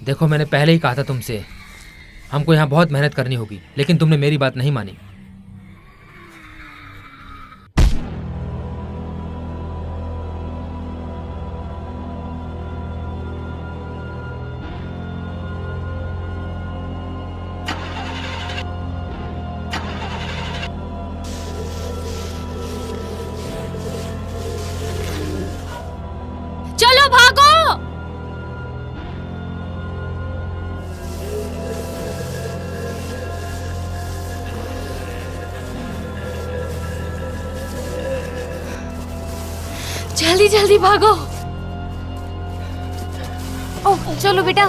देखो, मैंने पहले ही कहा था तुमसे, हमको यहाँ बहुत मेहनत करनी होगी, लेकिन तुमने मेरी बात नहीं मानी। चलो भागो। जल्दी जल्दी भागो। ओह चलो बेटा।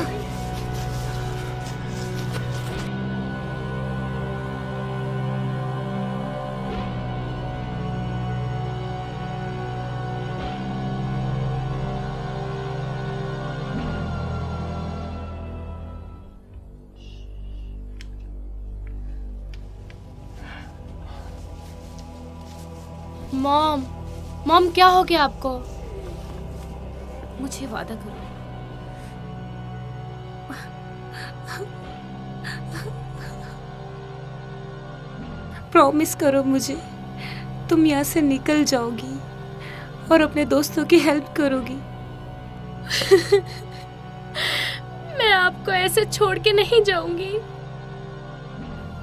मॉम, मॉम क्या हो गया आपको? मुझे वादा करो। प्रॉमिस करो मुझे, तुम यहाँ से निकल जाओगी और अपने दोस्तों की हेल्प करोगी। मैं आपको ऐसे छोड़ के नहीं जाऊंगी।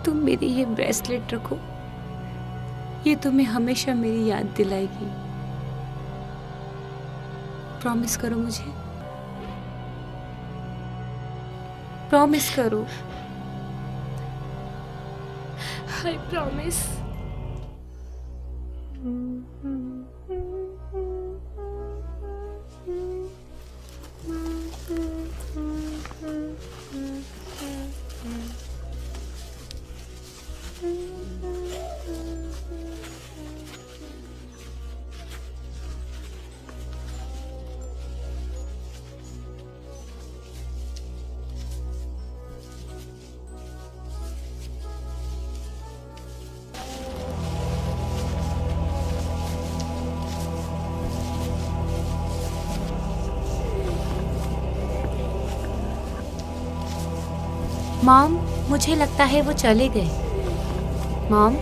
तुम मेरी ये ब्रेसलेट रखो, ये तुम्हें हमेशा मेरी याद दिलाएगी। प्रॉमिस करो मुझे, प्रॉमिस करो। I promise. मॉम, मुझे लगता है वो चले गए। मॉम,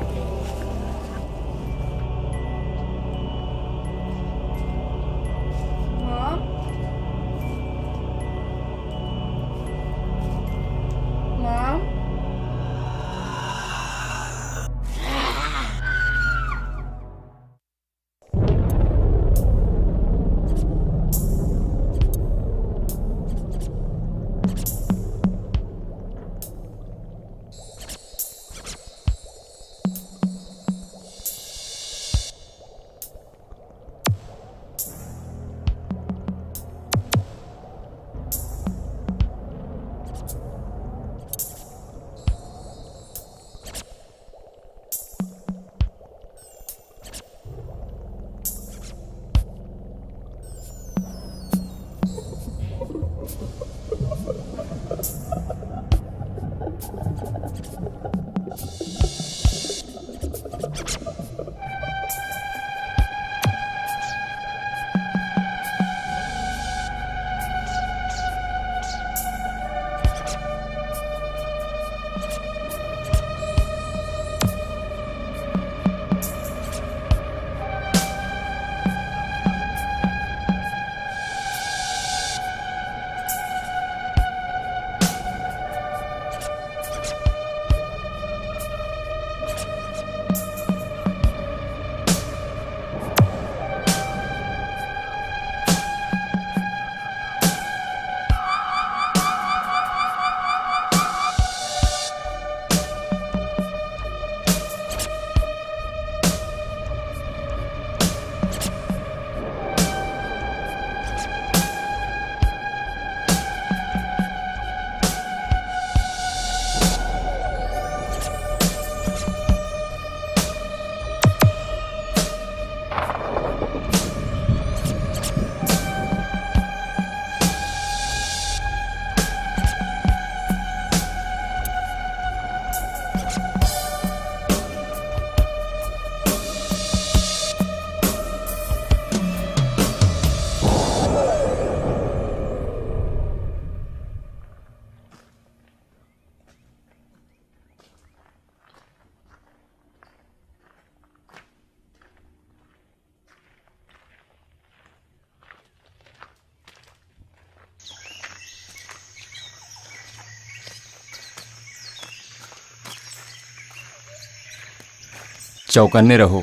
चौकन्ने रहो।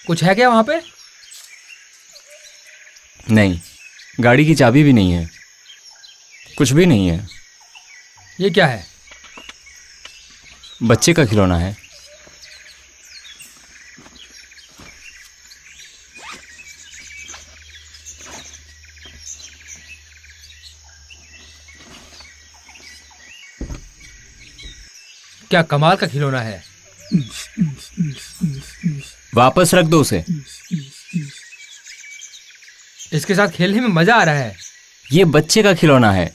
कुछ है क्या वहां पे? नहीं, गाड़ी की चाबी भी नहीं है, कुछ भी नहीं है। ये क्या है? बच्चे का खिलौना है। क्या कमाल का खिलौना है। वापस रख दो उसे। इसके साथ खेलने में मजा आ रहा है। ये बच्चे का खिलौना है।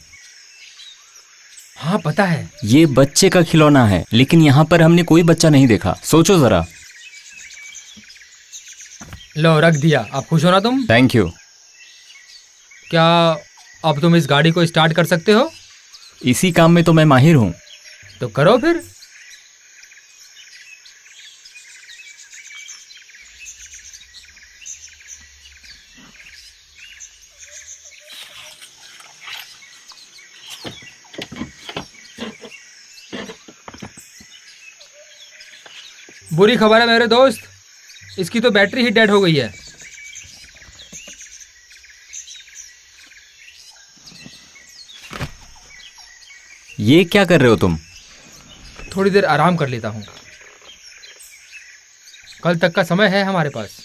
हाँ पता है। ये बच्चे का खिलौना है, लेकिन यहाँ पर हमने कोई बच्चा नहीं देखा। सोचो जरा। लो रख दिया। अब खुश हो ना तुम? Thank you. क्या अब तुम इस गाड़ी को स्टार्ट कर सकते हो? इसी काम में तो मैं माहिर हूँ। तो करो फिर। बुरी खबर है मेरे दोस्त, इसकी तो बैटरी ही डेड हो गई है। ये क्या कर रहे हो तुम? थोड़ी देर आराम कर लेता हूं। कल तक का समय है हमारे पास।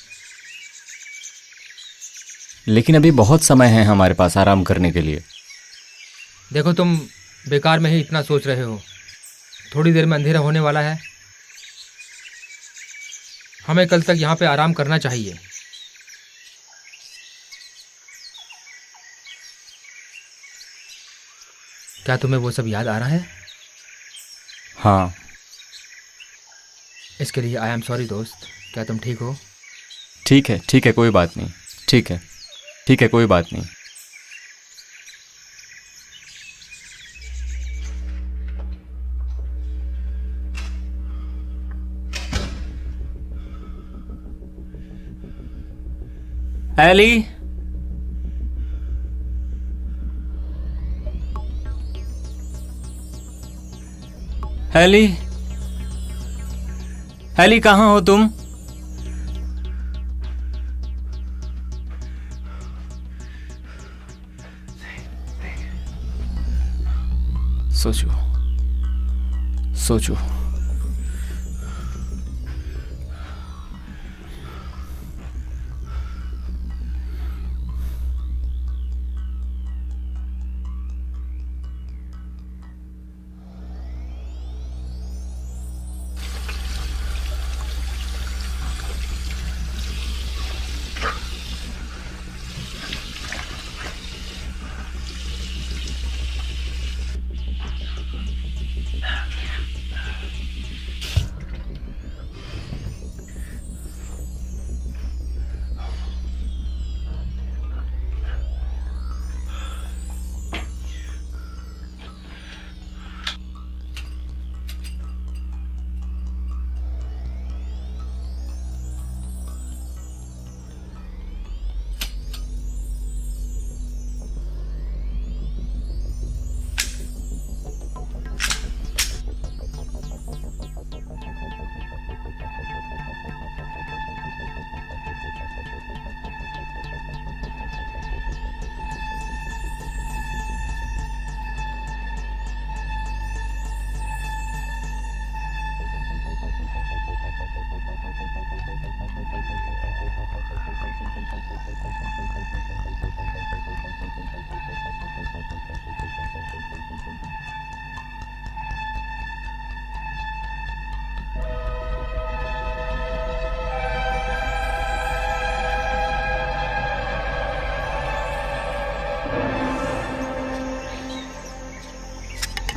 लेकिन अभी बहुत समय है हमारे पास आराम करने के लिए। देखो तुम बेकार में ही इतना सोच रहे हो। थोड़ी देर में अंधेरा होने वाला है। हमें कल तक यहाँ पे आराम करना चाहिए। क्या तुम्हें वो सब याद आ रहा है? हाँ। इसके लिए आई एम सॉरी दोस्त। क्या तुम ठीक हो? ठीक है, कोई बात नहीं। ठीक है, कोई बात नहीं। एली, एली, एली कहाँ हो तुम? सोचो, सोचो।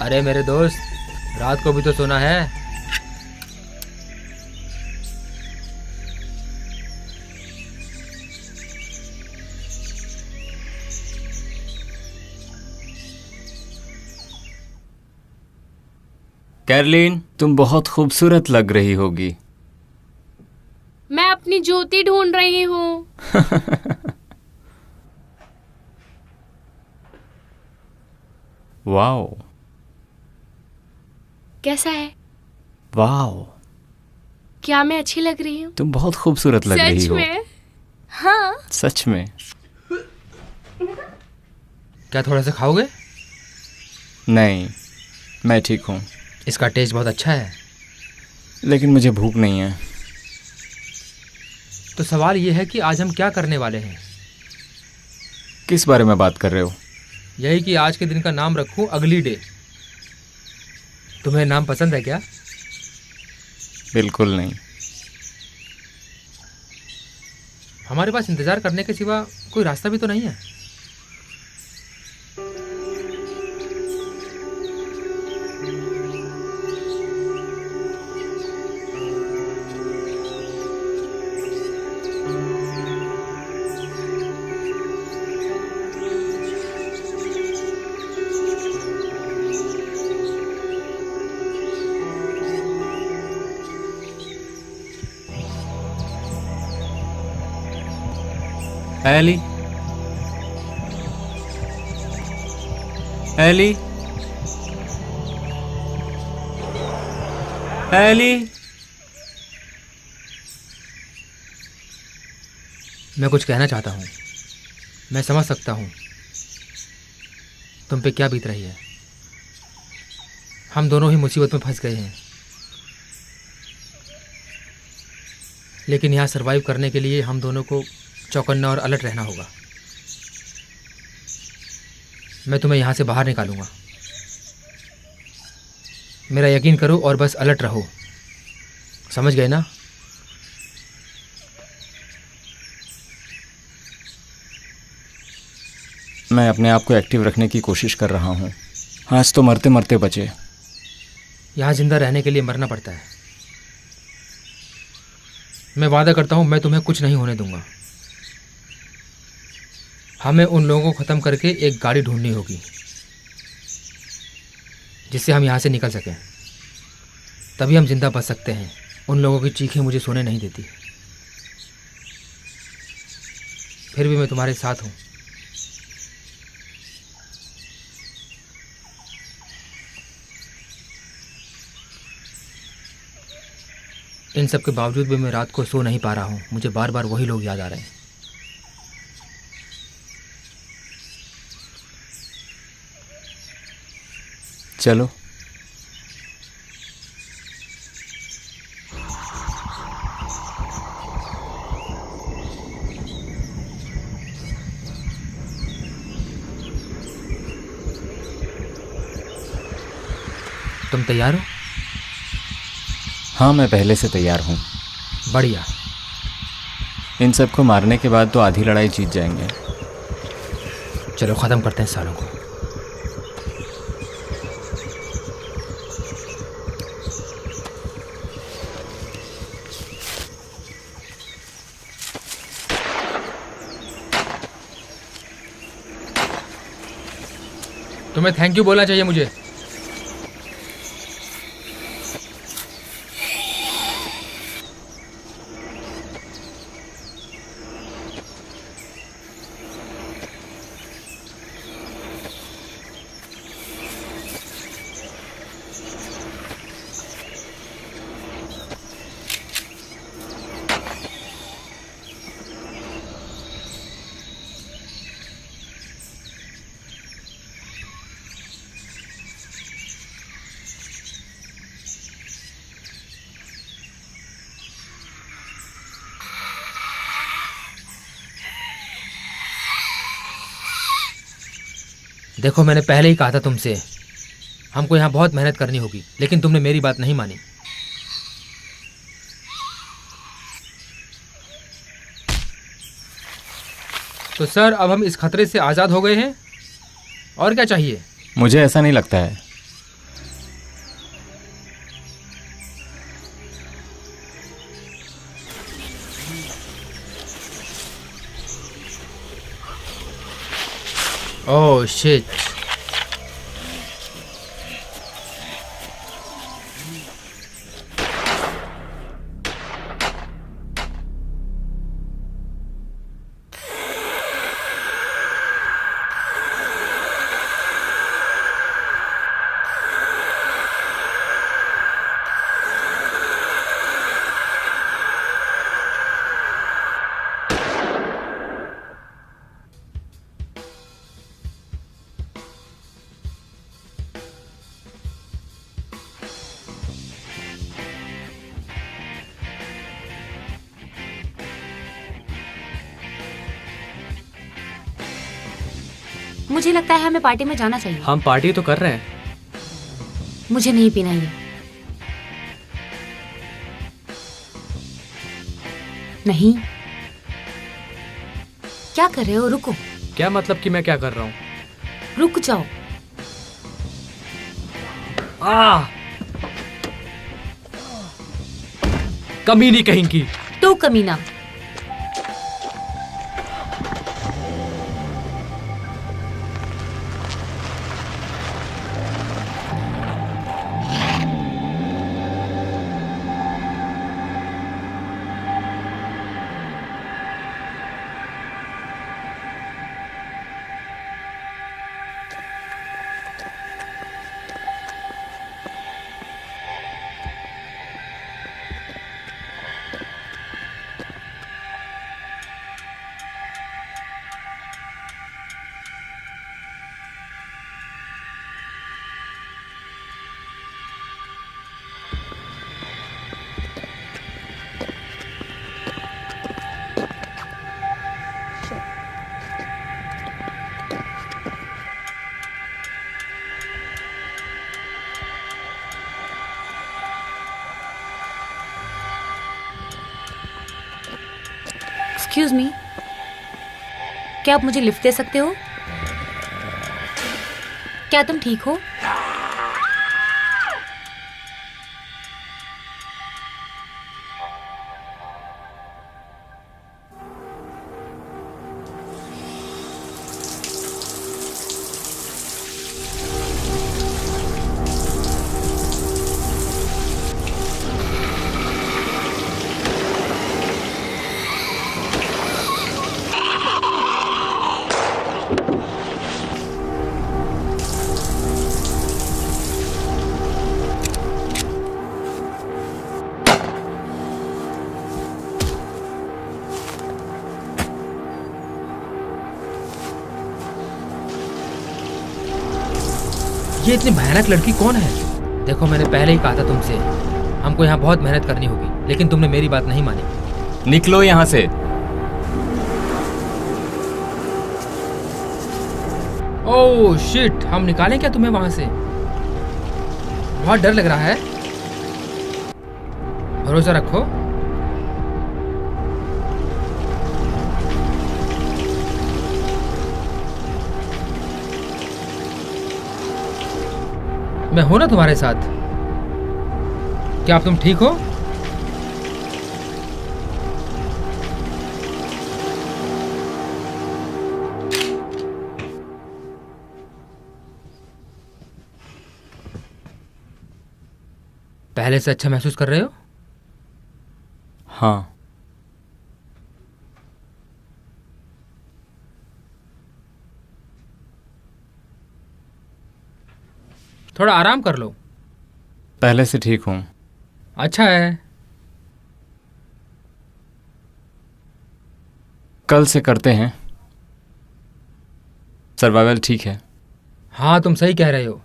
अरे मेरे दोस्त, रात को भी तो सोना है। कैरलीन, तुम बहुत खूबसूरत लग रही होगी। मैं अपनी जूती ढूंढ रही हूँ। वाओ। कैसा है? वाओ, क्या मैं अच्छी लग रही हूँ? तुम बहुत खूबसूरत लग रही सच हो। में? हाँ। सच में। क्या थोड़ा सा खाओगे? नहीं, मैं ठीक हूँ। इसका टेस्ट बहुत अच्छा है। लेकिन मुझे भूख नहीं है। तो सवाल ये है कि आज हम क्या करने वाले हैं। किस बारे में बात कर रहे हो? यही कि आज के दिन का नाम रखूं अगली डे। तुम्हें नाम पसंद है क्या? बिल्कुल नहीं। हमारे पास इंतजार करने के सिवा कोई रास्ता भी तो नहीं है। एली, एली, एली। मैं कुछ कहना चाहता हूँ। मैं समझ सकता हूँ तुम पे क्या बीत रही है। हम दोनों ही मुसीबत में फंस गए हैं, लेकिन यहाँ सरवाइव करने के लिए हम दोनों को चौकन्ना और अलर्ट रहना होगा। मैं तुम्हें यहाँ से बाहर निकालूंगा। मेरा यकीन करो और बस अलर्ट रहो। समझ गए ना? मैं अपने आप को एक्टिव रखने की कोशिश कर रहा हूँ। आज तो मरते मरते बचे। यहाँ जिंदा रहने के लिए मरना पड़ता है। मैं वादा करता हूँ मैं तुम्हें कुछ नहीं होने दूंगा। हमें उन लोगों को ख़त्म करके एक गाड़ी ढूंढनी होगी जिससे हम यहाँ से निकल सकें। तभी हम जिंदा बच सकते हैं। उन लोगों की चीखें मुझे सोने नहीं देती। फिर भी मैं तुम्हारे साथ हूँ। इन सब के बावजूद भी मैं रात को सो नहीं पा रहा हूँ। मुझे बार बार वही लोग याद आ रहे हैं। चलो। तुम तैयार हो? हाँ, मैं पहले से तैयार हूँ। बढ़िया। इन सबको मारने के बाद तो आधी लड़ाई जीत जाएंगे। चलो ख़त्म करते हैं सालों को। तुम्हें थैंक यू बोलना चाहिए मुझे। देखो, मैंने पहले ही कहा था तुमसे, हमको यहाँ बहुत मेहनत करनी होगी, लेकिन तुमने मेरी बात नहीं मानी। तो सर, अब हम इस खतरे से आज़ाद हो गए हैं। और क्या चाहिए? मुझे ऐसा नहीं लगता है। Oh shit. मुझे लगता है हमें पार्टी में जाना चाहिए। हम पार्टी तो कर रहे हैं। मुझे नहीं पीना ये। नहीं। क्या कर रहे हो? रुको। क्या मतलब कि मैं क्या कर रहा हूँ? रुक जाओ। कमीनी कहीं की। तो कमीना। एक्सक्यूज मी, क्या आप मुझे लिफ्ट दे सकते हो? क्या तुम ठीक हो? ये इतनी भयानक लड़की कौन है? देखो, मैंने पहले ही कहा था तुमसे, हमको यहाँ बहुत मेहनत करनी होगी, लेकिन तुमने मेरी बात नहीं मानी। निकलो यहाँ से। ओह शिट, हम निकालें क्या तुम्हें वहां से? बहुत डर लग रहा है। भरोसा रखो। मैं हूं ना तुम्हारे साथ। क्या अब तुम ठीक हो? पहले से अच्छा महसूस कर रहे हो? हाँ। थोड़ा आराम कर लो। पहले से ठीक हूँ। अच्छा है। कल से करते हैं। सर्वाइवल ठीक है। हाँ, तुम सही कह रहे हो।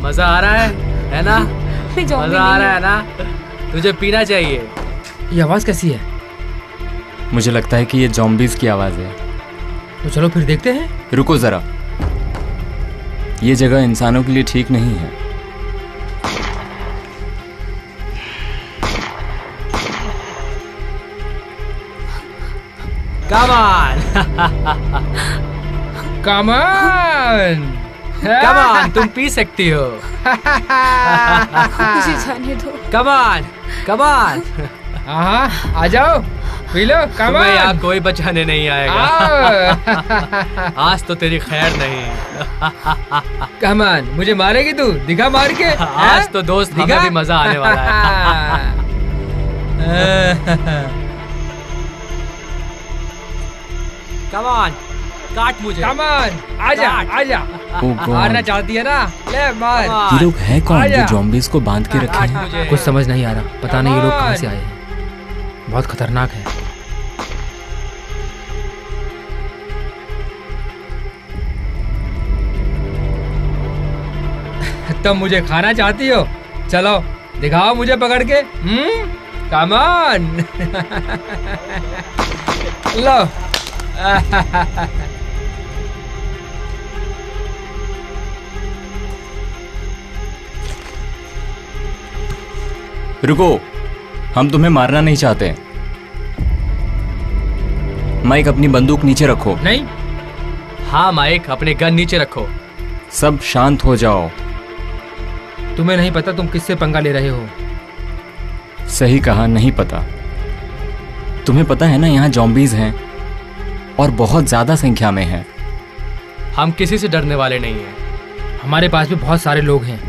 मजा आ रहा है ना? मजा आ रहा है ना? तुझे पीना चाहिए। ये आवाज कैसी है? मुझे लगता है कि ये ज़ॉम्बीज़ की आवाज़ है। तो चलो फिर देखते हैं। रुको ज़रा, ये जगह इंसानों के लिए ठीक नहीं है। Come on come on come on, तुम पी सकती हो। मुझे जाने दो। कम ऑन कम ऑन, हाँ आ जाओ पी लो। कम तुम्हें ऑन यहाँ कोई बचाने नहीं आएगा। आज तो तेरी खैर नहीं। कम ऑन, मुझे मारेगी तू? दिखा मार के। आज तो दोस्त हमें भी मजा आने वाला है। कम ऑन, काट मुझे। कम ऑन, आजा आजा। मारना चाहती है ना, ले मार। ये लोग हैं कौन जो आजा। जॉम्बीज को बांध के रखे हैं? मुझे कुछ समझ नहीं आ रहा, पता नहीं ये लोग कहाँ से आए हैं। बहुत खतरनाक है। तुम मुझे खाना चाहती हो? चलो दिखाओ मुझे पकड़ के। Come on. लो। रुको, हम तुम्हें मारना नहीं चाहते। माइक, अपनी बंदूक नीचे रखो। नहीं। हाँ माइक, अपने गन नीचे रखो। सब शांत हो जाओ। तुम्हें नहीं पता तुम किससे पंगा ले रहे हो। सही कहा, नहीं पता। तुम्हें पता है ना यहाँ जॉम्बीज हैं और बहुत ज्यादा संख्या में हैं। हम किसी से डरने वाले नहीं हैं। हमारे पास भी बहुत सारे लोग हैं।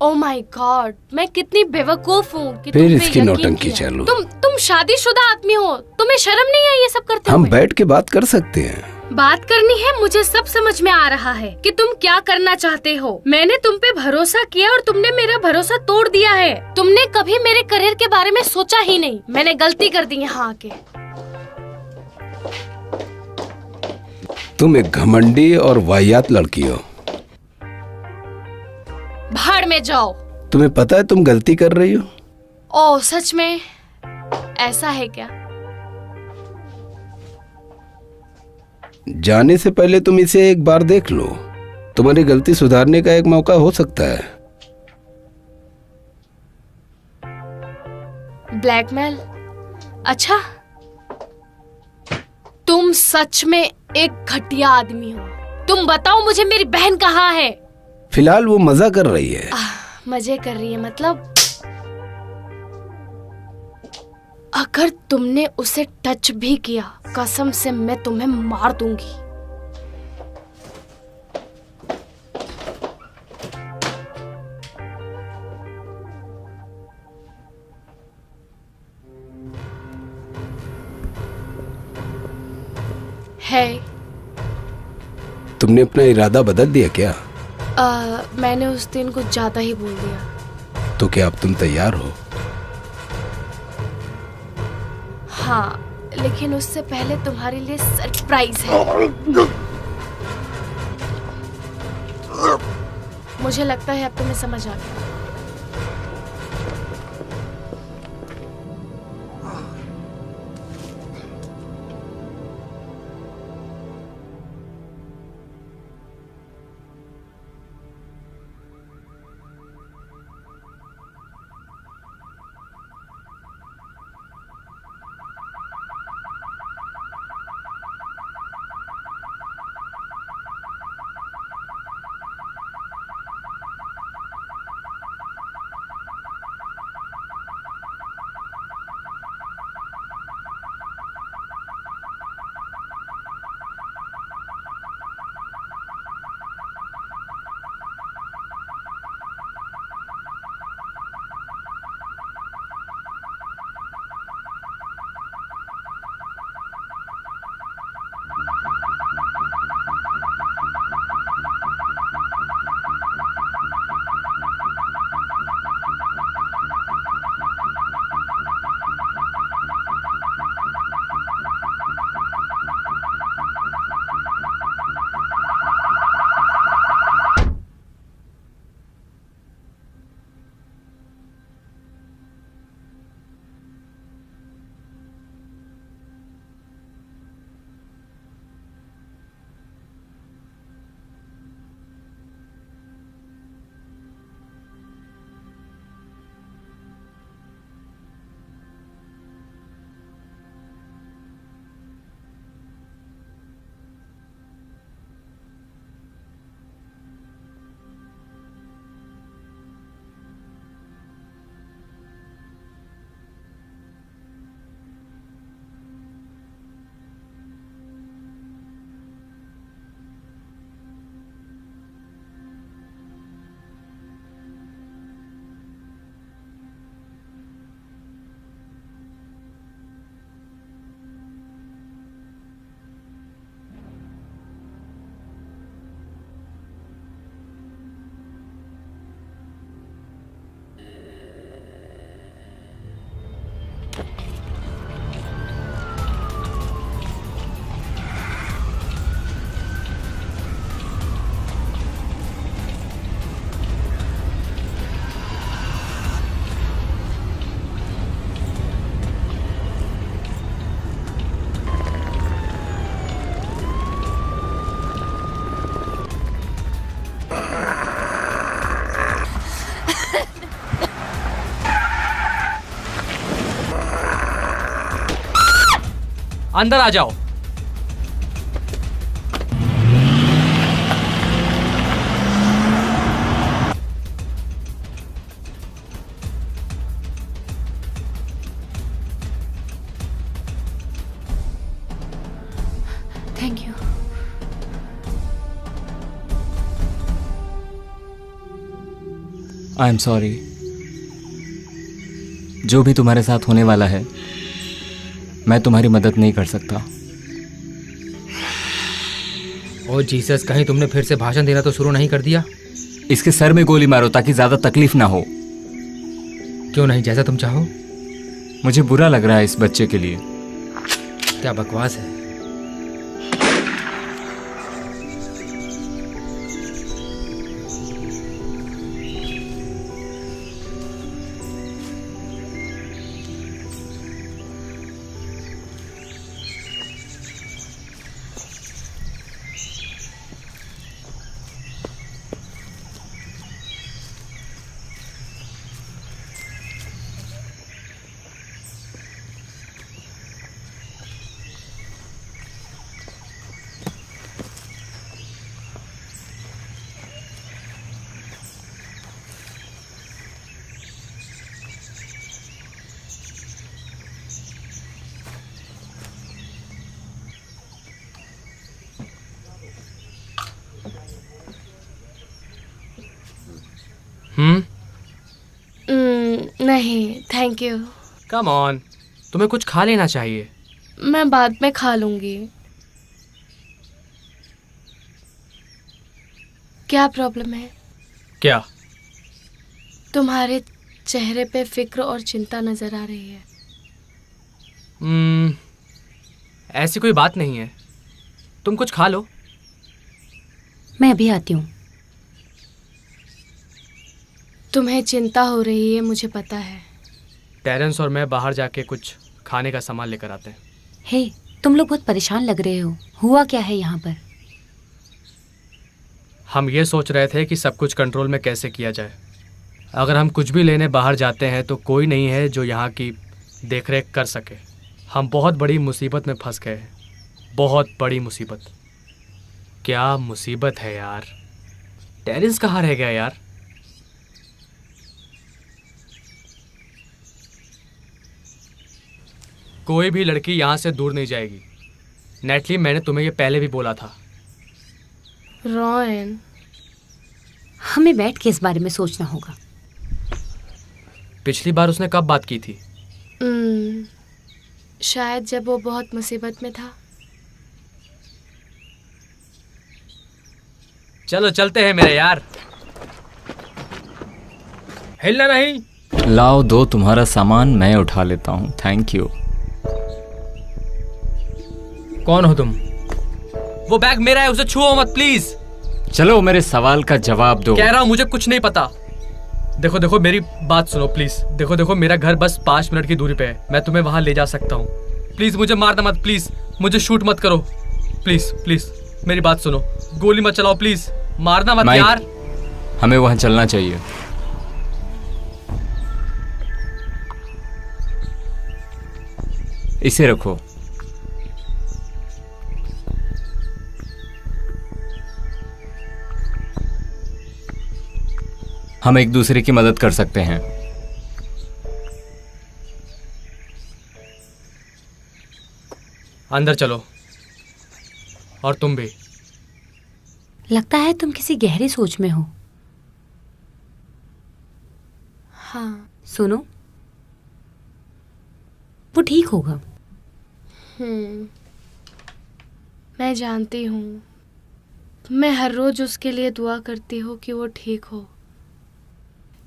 ओह माय गॉड, मैं कितनी बेवकूफ हूँ कि फिर तुम पे इसकी यकीन नौटंकी किया। चालू। तुम शादीशुदा आदमी हो, तुम्हें शर्म नहीं है ये सब करते हम हुए? बैठ के बात कर सकते हैं। बात करनी है, मुझे सब समझ में आ रहा है कि तुम क्या करना चाहते हो। मैंने तुम पे भरोसा किया और तुमने मेरा भरोसा तोड़ दिया है। तुमने कभी मेरे करियर के बारे में सोचा ही नहीं। मैंने गलती कर दी यहाँ आके। तुम एक घमंडी और वाहियात लड़की हो। भाड़ में जाओ। तुम्हें पता है तुम गलती कर रही हो? ओह सच में? ऐसा है क्या? जाने से पहले तुम इसे एक बार देख लो। तुम्हारी गलती सुधारने का एक मौका हो सकता है। ब्लैकमेल? अच्छा, तुम सच में एक घटिया आदमी हो। तुम बताओ मुझे मेरी बहन कहाँ है? फिलहाल वो मजा कर रही है। मजे कर रही है मतलब? अगर तुमने उसे टच भी किया, कसम से मैं तुम्हें मार दूंगी। है। तुमने अपना इरादा बदल दिया क्या? मैंने उस दिन कुछ ज्यादा ही बोल दिया। तो क्या अब तुम तैयार हो? हाँ, लेकिन उससे पहले तुम्हारे लिए सरप्राइज है। मुझे लगता है अब तुम्हें समझ आ गया। अंदर आ जाओ। Thank you. I am sorry. जो भी तुम्हारे साथ होने वाला है, मैं तुम्हारी मदद नहीं कर सकता। ओ जीसस, कहीं तुमने फिर से भाषण देना तो शुरू नहीं कर दिया? इसके सर में गोली मारो ताकि ज्यादा तकलीफ ना हो। क्यों नहीं, जैसा तुम चाहो। मुझे बुरा लग रहा है इस बच्चे के लिए। क्या बकवास है। नहीं थैंक यू। कम ऑन, तुम्हें कुछ खा लेना चाहिए। मैं बाद में खा लूंगी। क्या प्रॉब्लम है? क्या? तुम्हारे चेहरे पे फिक्र और चिंता नजर आ रही है। ऐसी कोई बात नहीं है, तुम कुछ खा लो। मैं अभी आती हूँ। तुम्हें चिंता हो रही है, मुझे पता है। टेरेंस और मैं बाहर जाके कुछ खाने का सामान लेकर आते हैं। हे, तुम लोग बहुत परेशान लग रहे हो। हुआ क्या है यहाँ पर? हम ये सोच रहे थे कि सब कुछ कंट्रोल में कैसे किया जाए। अगर हम कुछ भी लेने बाहर जाते हैं तो कोई नहीं है जो यहाँ की देखरेख कर सके। हम बहुत बड़ी मुसीबत में फंस गए हैं, बहुत बड़ी मुसीबत। क्या मुसीबत है यार। टेरेंस कहाँ रह गया यार? कोई भी लड़की यहाँ से दूर नहीं जाएगी। नेटली, मैंने तुम्हें ये पहले भी बोला था। रॉयन, हमें बैठ के इस बारे में सोचना होगा। पिछली बार उसने कब बात की थी? शायद जब वो बहुत मुसीबत में था। चलो चलते हैं मेरे यार। हिलना नहीं। लाओ, दो तुम्हारा सामान मैं उठा लेता हूँ। Thank you. कौन हो तुम? वो बैग मेरा है, उसे छुओ मत प्लीज। चलो मेरे सवाल का जवाब दो। कह रहा हूँ मुझे कुछ नहीं पता। देखो देखो मेरी बात सुनो प्लीज। देखो देखो मेरा घर बस 5 मिनट की दूरी पे है। मैं तुम्हें वहां ले जा सकता हूँ। प्लीज मुझे मारना मत, प्लीज मुझे शूट मत करो। प्लीज प्लीज मेरी बात सुनो, गोली मत चलाओ प्लीज, मारना मत यार। हमें वहां चलना चाहिए। इसे रखो। हम एक दूसरे की मदद कर सकते हैं। अंदर चलो, और तुम भी। लगता है तुम किसी गहरी सोच में हो। हाँ। सुनो, वो ठीक होगा। मैं जानती हूँ। मैं हर रोज उसके लिए दुआ करती हूँ कि वो ठीक हो।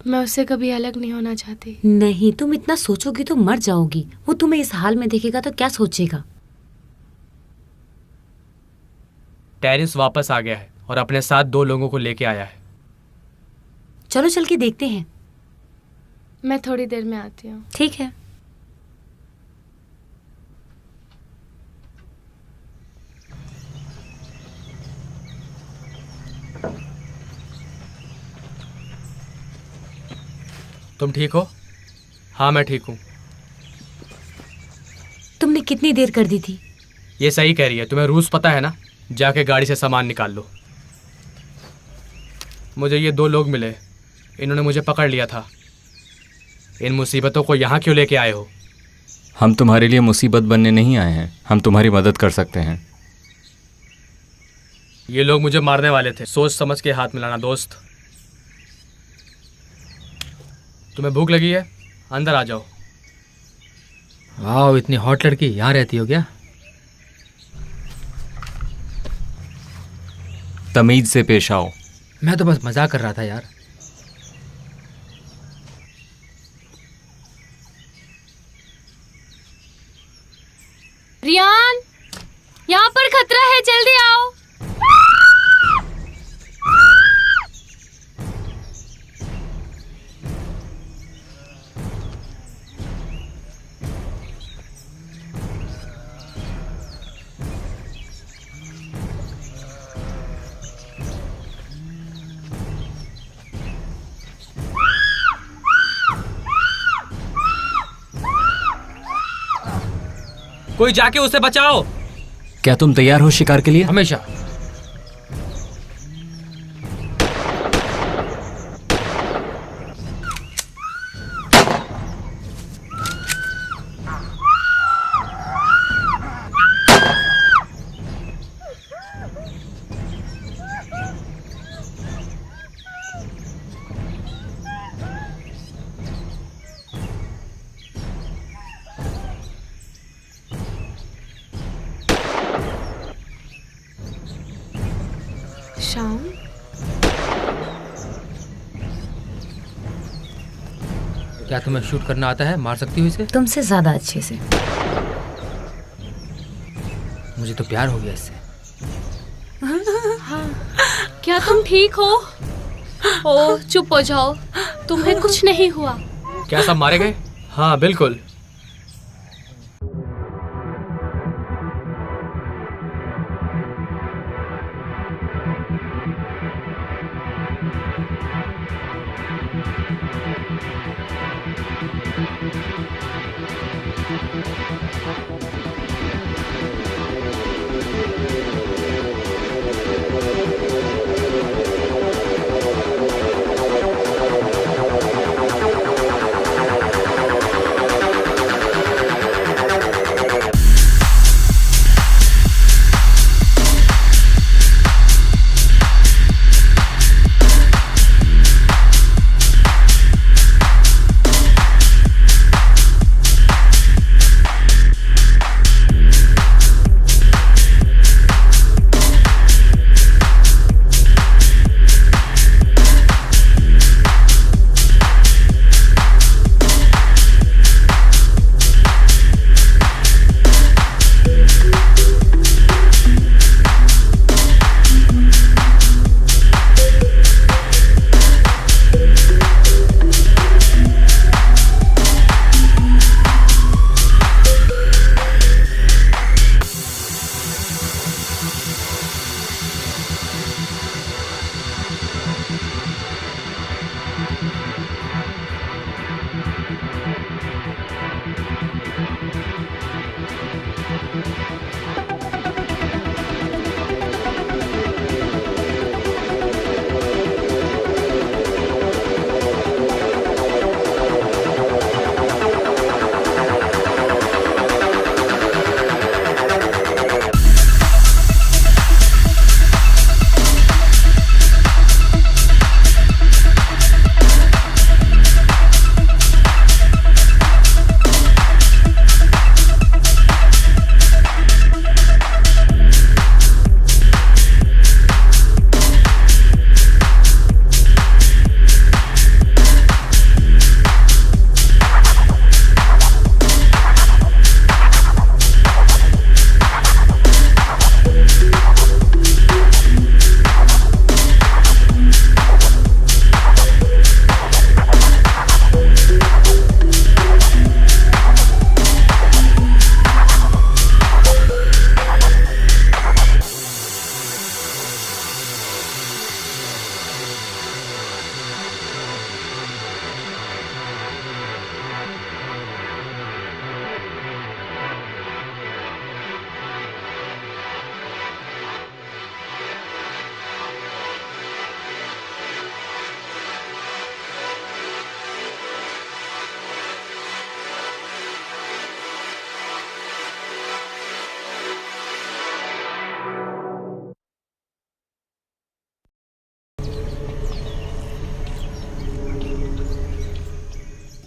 मैं उससे कभी अलग नहीं होना चाहती। नहीं, तुम इतना सोचोगी तो मर जाओगी। वो तुम्हें इस हाल में देखेगा तो क्या सोचेगा? टेरेंस वापस आ गया है और अपने साथ 2 लोगों को लेके आया है। चलो चल के देखते हैं। मैं थोड़ी देर में आती हूँ। ठीक है। तुम ठीक हो? हाँ मैं ठीक हूँ। तुमने कितनी देर कर दी थी? ये सही कह रही है। तुम्हें रूल्स पता है ना? जाके गाड़ी से सामान निकाल लो। मुझे ये 2 लोग मिले, इन्होंने मुझे पकड़ लिया था। इन मुसीबतों को यहाँ क्यों लेके आए हो? हम तुम्हारे लिए मुसीबत बनने नहीं आए हैं, हम तुम्हारी मदद कर सकते हैं। ये लोग मुझे मारने वाले थे। सोच समझ के हाथ मिलाना दोस्त। तुम्हें भूख लगी है? अंदर आ जाओ। वाह, इतनी हॉट लड़की यहाँ रहती हो क्या? तमीज से पेश आओ। मैं तो बस मजाक कर रहा था यार। रियान, यहाँ पर खतरा है, जल्दी आओ। कोई जाके उसे बचाओ। क्या तुम तैयार हो शिकार के लिए? हमेशा। शाम, क्या तुम्हें शूट करना आता है? मार सकती हो इसे? तुमसे ज्यादा अच्छे से। मुझे तो प्यार हो गया इससे। क्या तुम ठीक हो? ओ, चुप हो जाओ, तुम्हें कुछ नहीं हुआ। क्या सब मारे गए? हाँ बिल्कुल।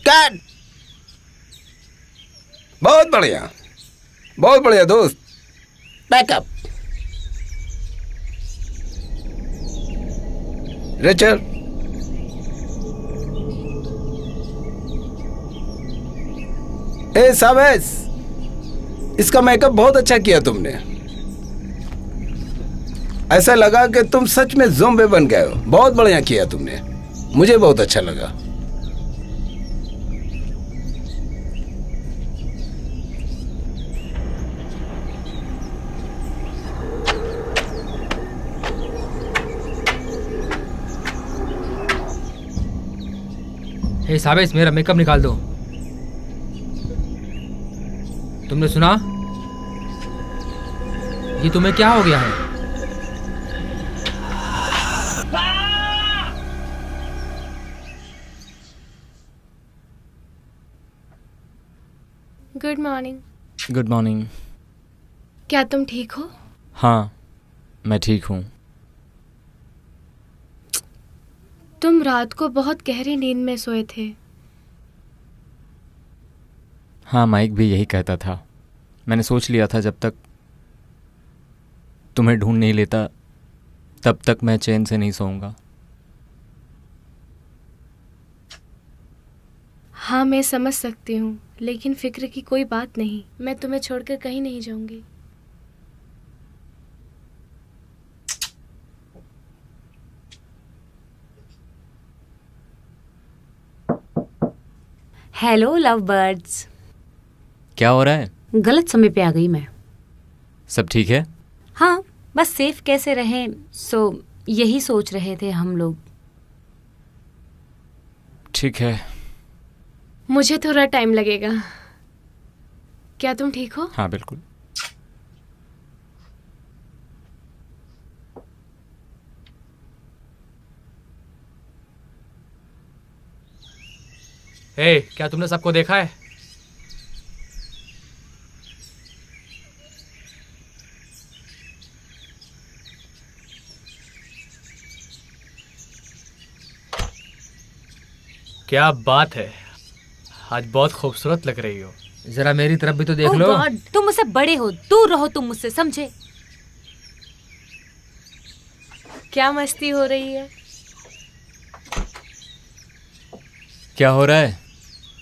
कट। बहुत बढ़िया दोस्त। बैकअप। रेचल, ए सावेस, इसका मेकअप बहुत अच्छा किया तुमने। ऐसा लगा कि तुम सच में ज़ॉम्बी बन गए हो। बहुत बढ़िया किया तुमने, मुझे बहुत अच्छा लगा। हे सावेस, मेरा मेकअप निकाल दो। तुमने सुना? ये तुम्हें क्या हो गया है? Good morning. Good morning. क्या तुम ठीक हो? हाँ, मैं ठीक हूँ। तुम रात को बहुत गहरी नींद में सोए थे। हाँ, माइक भी यही कहता था। मैंने सोच लिया था जब तक तुम्हें ढूंढ नहीं लेता तब तक मैं चैन से नहीं सोऊंगा। हाँ, मैं समझ सकती हूँ, लेकिन फिक्र की कोई बात नहीं। मैं तुम्हें छोड़कर कहीं नहीं जाऊंगी। Hello love birds. क्या हो रहा है? गलत समय पे आ गई मैं। सब ठीक है? हाँ, बस सेफ कैसे रहें, सो यही सोच रहे थे हम लोग। ठीक है। मुझे थोड़ा टाइम लगेगा। क्या तुम ठीक हो? हाँ, बिल्कुल। हे, क्या तुमने सबको देखा है? क्या बात है, आज बहुत खूबसूरत लग रही हो। जरा मेरी तरफ भी तो देख लो। गॉड, तुम मुझसे बड़े हो, दूर रहो तुम मुझसे, समझे? क्या मस्ती हो रही है? क्या हो रहा है?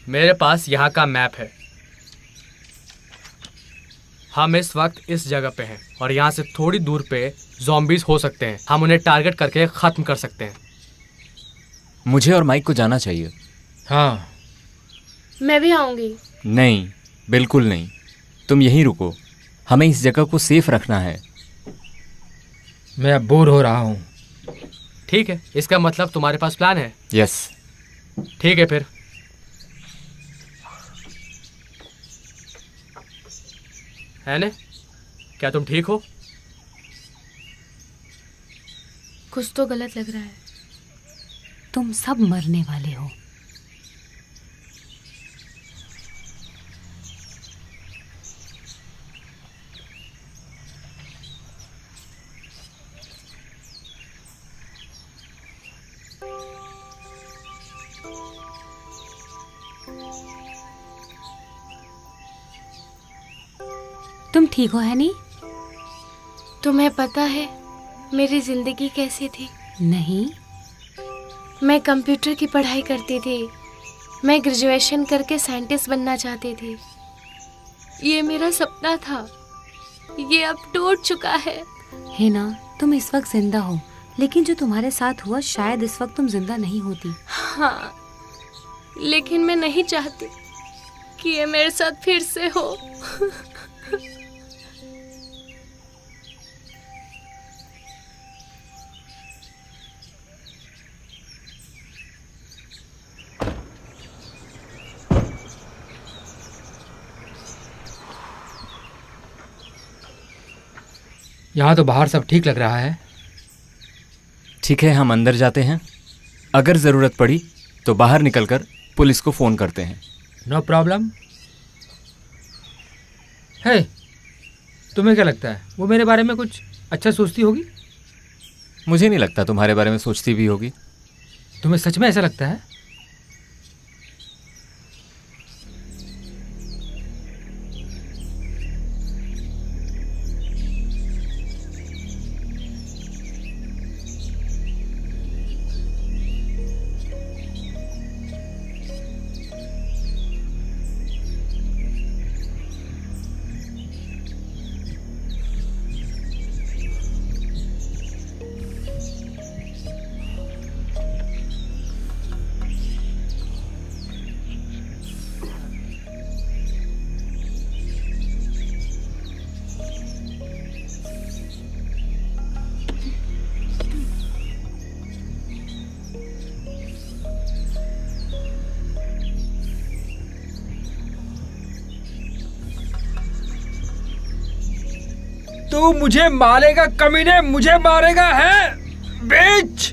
मेरे पास यहाँ का मैप है। हम इस वक्त इस जगह पे हैं और यहाँ से थोड़ी दूर पे ज़ॉम्बीज़ हो सकते हैं। हम उन्हें टारगेट करके ख़त्म कर सकते हैं। मुझे और माइक को जाना चाहिए। हाँ, मैं भी आऊंगी। नहीं, बिल्कुल नहीं। तुम यहीं रुको। हमें इस जगह को सेफ रखना है। मैं अब बोर हो रहा हूँ। ठीक है, इसका मतलब तुम्हारे पास प्लान है। यस। ठीक है फिर। है ने? क्या तुम ठीक हो? कुछ तो गलत लग रहा है। तुम सब मरने वाले हो। तुम ठीक हो है नहीं? तुम्हें पता है मेरी जिंदगी कैसी थी? नहीं। मैं कंप्यूटर की पढ़ाई करती थी। मैं ग्रेजुएशन करके साइंटिस्ट बनना चाहती थी। ये मेरा सपना था। ये अब टूट चुका है। है ना, तुम इस वक्त जिंदा हो, लेकिन जो तुम्हारे साथ हुआ शायद इस वक्त तुम जिंदा नहीं होती। हाँ, लेकिन मैं नहीं चाहती कि ये मेरे साथ फिर से हो। यहाँ तो बाहर सब ठीक लग रहा है। ठीक है, हम अंदर जाते हैं। अगर ज़रूरत पड़ी तो बाहर निकलकर पुलिस को फ़ोन करते हैं। No problem. है, तुम्हें क्या लगता है वो मेरे बारे में कुछ अच्छा सोचती होगी? मुझे नहीं लगता तुम्हारे बारे में सोचती भी होगी। तुम्हें सच में ऐसा लगता है? तू मुझे मारेगा कमीने, मुझे मारेगा है बिच।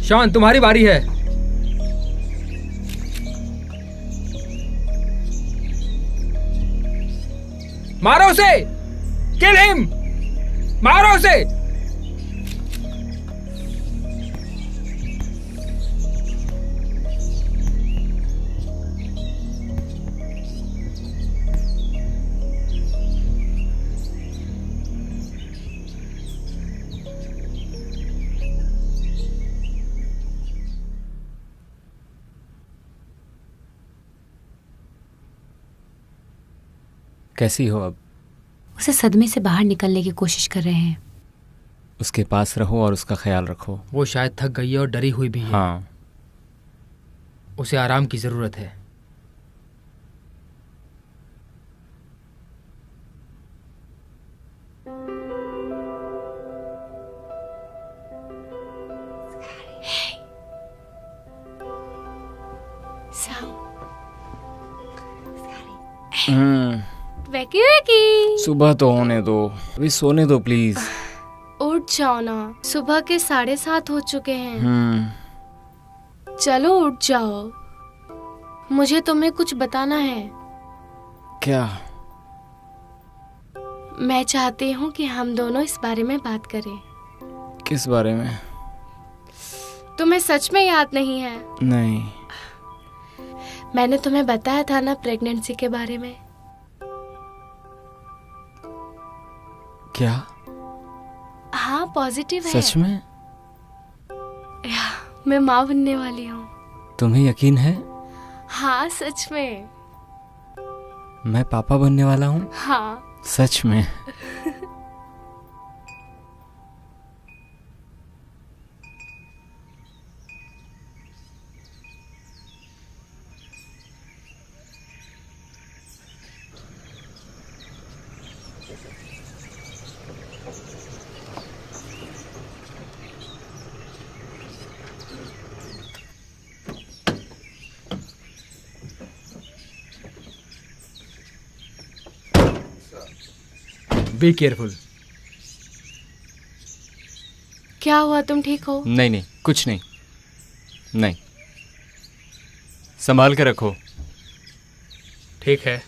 शॉन, तुम्हारी बारी है। मारो उसे, किल हिम, मारो उसे। कैसी हो अब? उसे सदमे से बाहर निकलने की कोशिश कर रहे हैं। उसके पास रहो और उसका ख्याल रखो। वो शायद थक गई है और डरी हुई भी है। हाँ, उसे आराम की जरूरत है। वेकी वेकी, सुबह तो होने दो, अभी सोने दो प्लीज। उठ जाओ ना, सुबह के 7:30 हो चुके हैं। चलो उठ जाओ, मुझे तुम्हें कुछ बताना है। क्या? मैं चाहती हूँ कि हम दोनों इस बारे में बात करें। किस बारे में? तुम्हें सच में याद नहीं है? नहीं। मैंने तुम्हें बताया था ना प्रेगनेंसी के बारे में। क्या? हाँ, पॉजिटिव है। सच में? मैं माँ बनने वाली हूँ। तुम्हें यकीन है? हाँ, सच में। मैं पापा बनने वाला हूँ? हाँ। सच में? Be careful. क्या हुआ, तुम ठीक हो? नहीं नहीं, कुछ नहीं। नहीं, संभाल के रखो। ठीक है।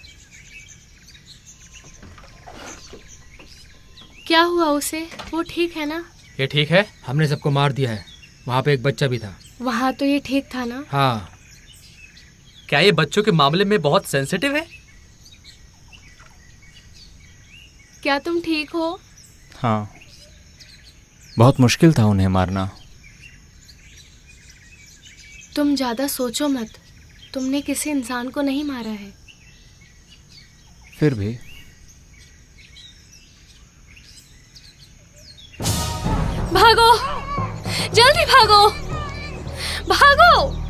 क्या हुआ उसे? वो ठीक है ना? ये ठीक है। हमने सबको मार दिया है। वहाँ पे एक बच्चा भी था। वहाँ तो ये ठीक था ना? हाँ। क्या ये बच्चों के मामले में बहुत सेंसिटिव है? क्या तुम ठीक हो? हाँ, बहुत मुश्किल था उन्हें मारना। तुम ज्यादा सोचो मत, तुमने किसी इंसान को नहीं मारा है। फिर भी भागो, जल्दी भागो, भागो।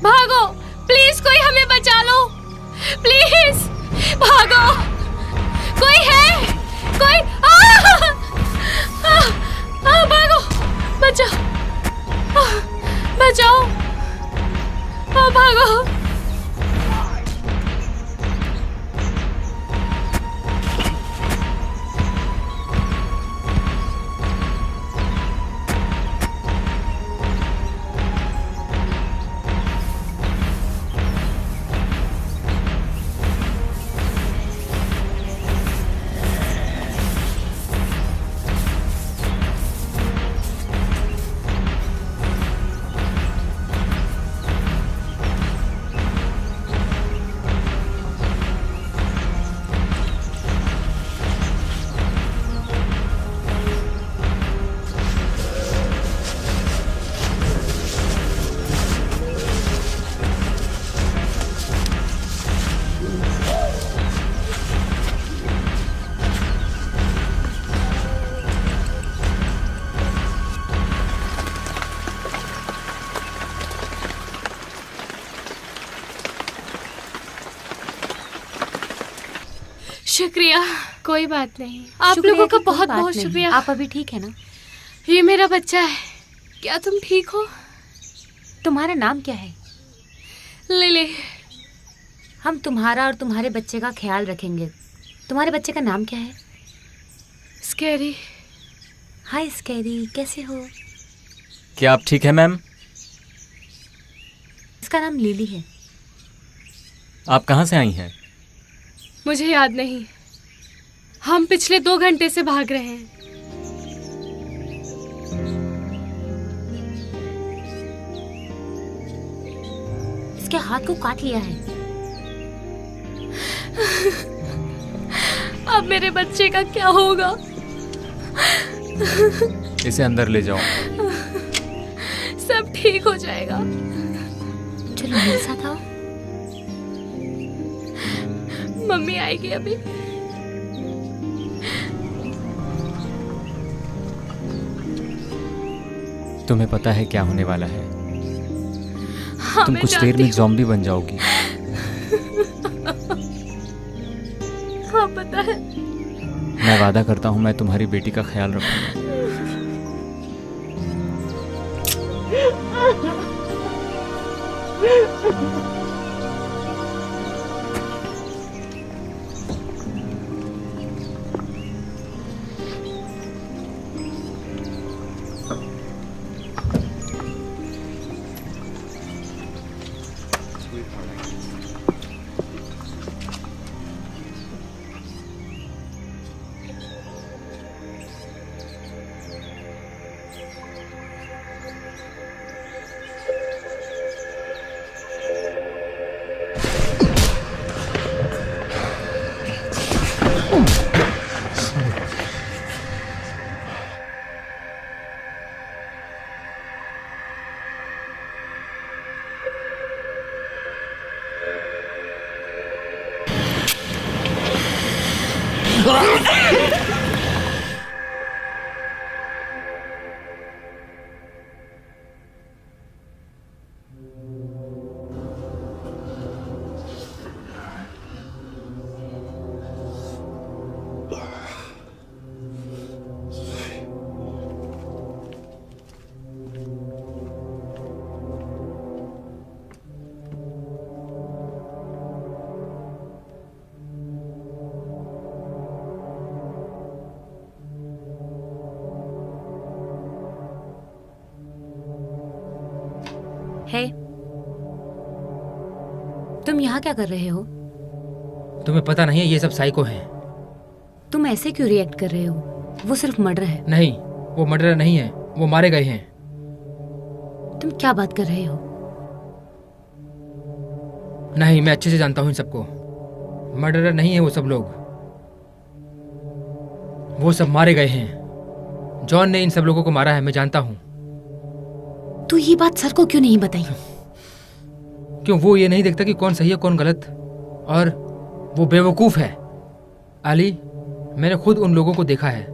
भागो, प्लीज कोई हमें बचा लो, प्लीज भागो। कोई है? कोई? भागो, बचाओ, बचाओ, भागो। शुक्रिया। कोई बात नहीं, आप लोगों का बहुत बहुत शुक्रिया। आप अभी ठीक है ना? ये मेरा बच्चा है। क्या तुम ठीक हो? तुम्हारा नाम क्या है? लिली। हम तुम्हारा और तुम्हारे बच्चे का ख्याल रखेंगे। तुम्हारे बच्चे का नाम क्या है? स्कैरी। हाय स्कैरी, कैसे हो? क्या आप ठीक है मैम? इसका नाम लिली है। आप कहाँ से आई हैं? मुझे याद नहीं। हम पिछले 2 घंटे से भाग रहे हैं। इसके हाथ को काट लिया है। अब मेरे बच्चे का क्या होगा? इसे अंदर ले जाओ। सब ठीक हो जाएगा। चलो मेरे साथ आओ। मम्मी आएगी अभी। तुम्हें पता है क्या होने वाला है? हाँ, तुम कुछ देर में ज़ॉम्बी बन जाओगी। हाँ पता है। मैं वादा करता हूँ मैं तुम्हारी बेटी का ख्याल रखूंगा। हे, तुम यहाँ क्या कर रहे हो? तुम्हें पता नहीं है ये सब साइको हैं। तुम ऐसे क्यों रिएक्ट कर रहे हो? वो सिर्फ मर्डर है। नहीं, वो मर्डर नहीं है, वो मारे गए हैं। तुम क्या बात कर रहे हो? नहीं, मैं अच्छे से जानता हूँ इन सबको। मर्डरर नहीं है वो सब लोग। वो सब मारे गए हैं। जॉन ने इन सब लोगों को मारा है, मैं जानता हूँ। तू ये बात सर को क्यों नहीं बताई? क्यों, वो ये नहीं देखता कि कौन सही है कौन गलत? और वो बेवकूफ है। अली, मैंने खुद उन लोगों को देखा है।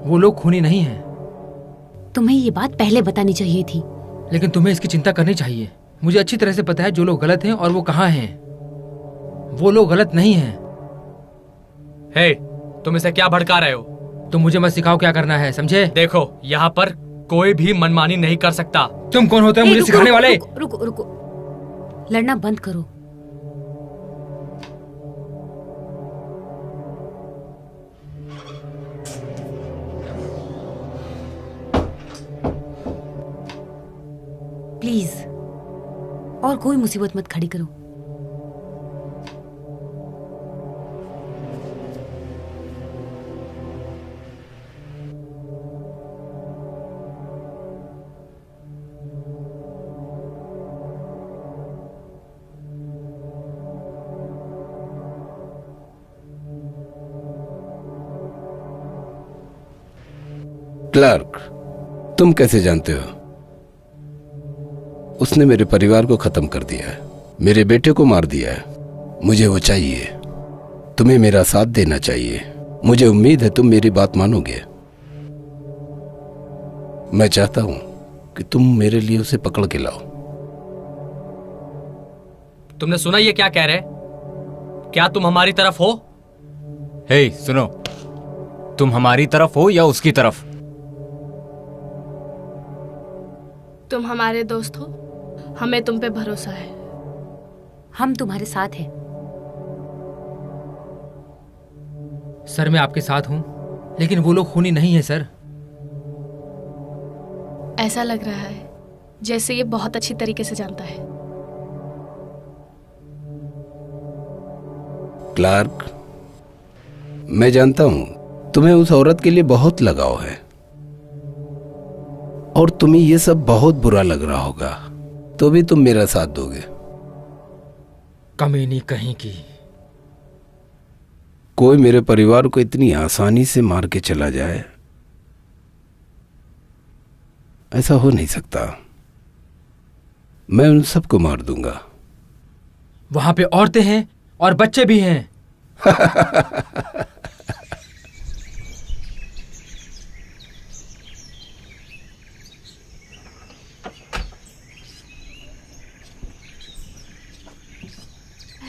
वो लोग खूनी नहीं हैं। तुम्हें ये बात पहले बतानी चाहिए थी। लेकिन तुम्हें इसकी चिंता करनी चाहिए। मुझे अच्छी तरह से पता है जो लोग गलत हैं और वो कहाँ हैं। वो लोग गलत नहीं हैं। हे, तुम इसे क्या भड़का रहे हो? तुम मुझे मत सिखाओ क्या करना है, समझे? देखो, यहाँ पर कोई भी मनमानी नहीं कर सकता। तुम कौन होते हो मुझे सिखाने वाले? रुको, रुको, लड़ना बंद करो। प्लीज, और कोई मुसीबत मत खड़ी करो। क्लार्क, तुम कैसे जानते हो? उसने मेरे परिवार को खत्म कर दिया है, मेरे बेटे को मार दिया है। मुझे वो चाहिए। तुम्हें मेरा साथ देना चाहिए। मुझे उम्मीद है तुम मेरी बात मानोगे। मैं चाहता हूं कि तुम मेरे लिए उसे पकड़ के लाओ। तुमने सुना ये क्या कह रहे? क्या तुम हमारी तरफ हो? हे सुनो, तुम हमारी तरफ हो या उसकी तरफ? तुम हमारे दोस्त हो, हमें तुम पे भरोसा है। हम तुम्हारे साथ हैं। सर मैं आपके साथ हूं, लेकिन वो लोग खूनी नहीं है सर। ऐसा लग रहा है जैसे ये बहुत अच्छी तरीके से जानता है। क्लार्क, मैं जानता हूं तुम्हें उस औरत के लिए बहुत लगाव है और तुम्हें ये सब बहुत बुरा लग रहा होगा, तो भी तुम मेरा साथ दोगे। कमीनी कहीं की। कोई मेरे परिवार को इतनी आसानी से मार के चला जाए, ऐसा हो नहीं सकता। मैं उन सबको मार दूंगा। वहां पे औरतें हैं और बच्चे भी हैं।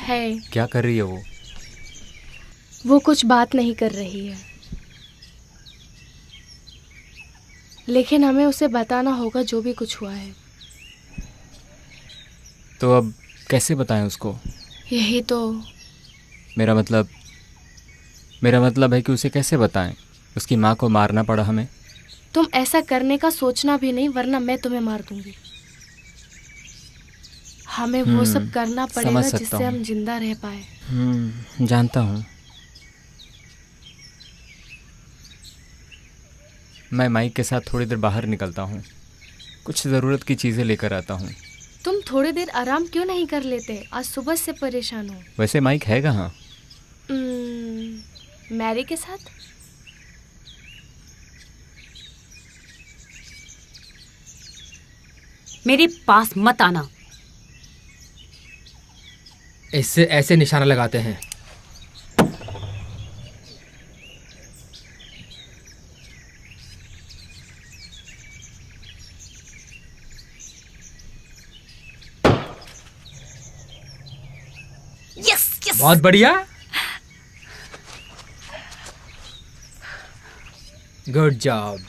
है। क्या कर रही है वो कुछ बात नहीं कर रही है, लेकिन हमें उसे बताना होगा जो भी कुछ हुआ है। तो अब कैसे बताएं उसको? यही तो। मेरा मतलब है कि उसे कैसे बताएं? उसकी माँ को मारना पड़ा हमें। तुम ऐसा करने का सोचना भी नहीं, वरना मैं तुम्हें मार दूंगी। हमें वो सब करना पड़ेगा जिससे हम जिंदा रह पाए। जानता हूँ। मैं माइक के साथ थोड़ी देर बाहर निकलता हूँ, कुछ ज़रूरत की चीज़ें लेकर आता हूँ। तुम थोड़ी देर आराम क्यों नहीं कर लेते? आज सुबह से परेशान हो। वैसे माइक है कहाँ? मैरी के साथ। मेरे पास मत आना। इससे ऐसे निशाना लगाते हैं। बहुत बढ़िया, गुड जॉब।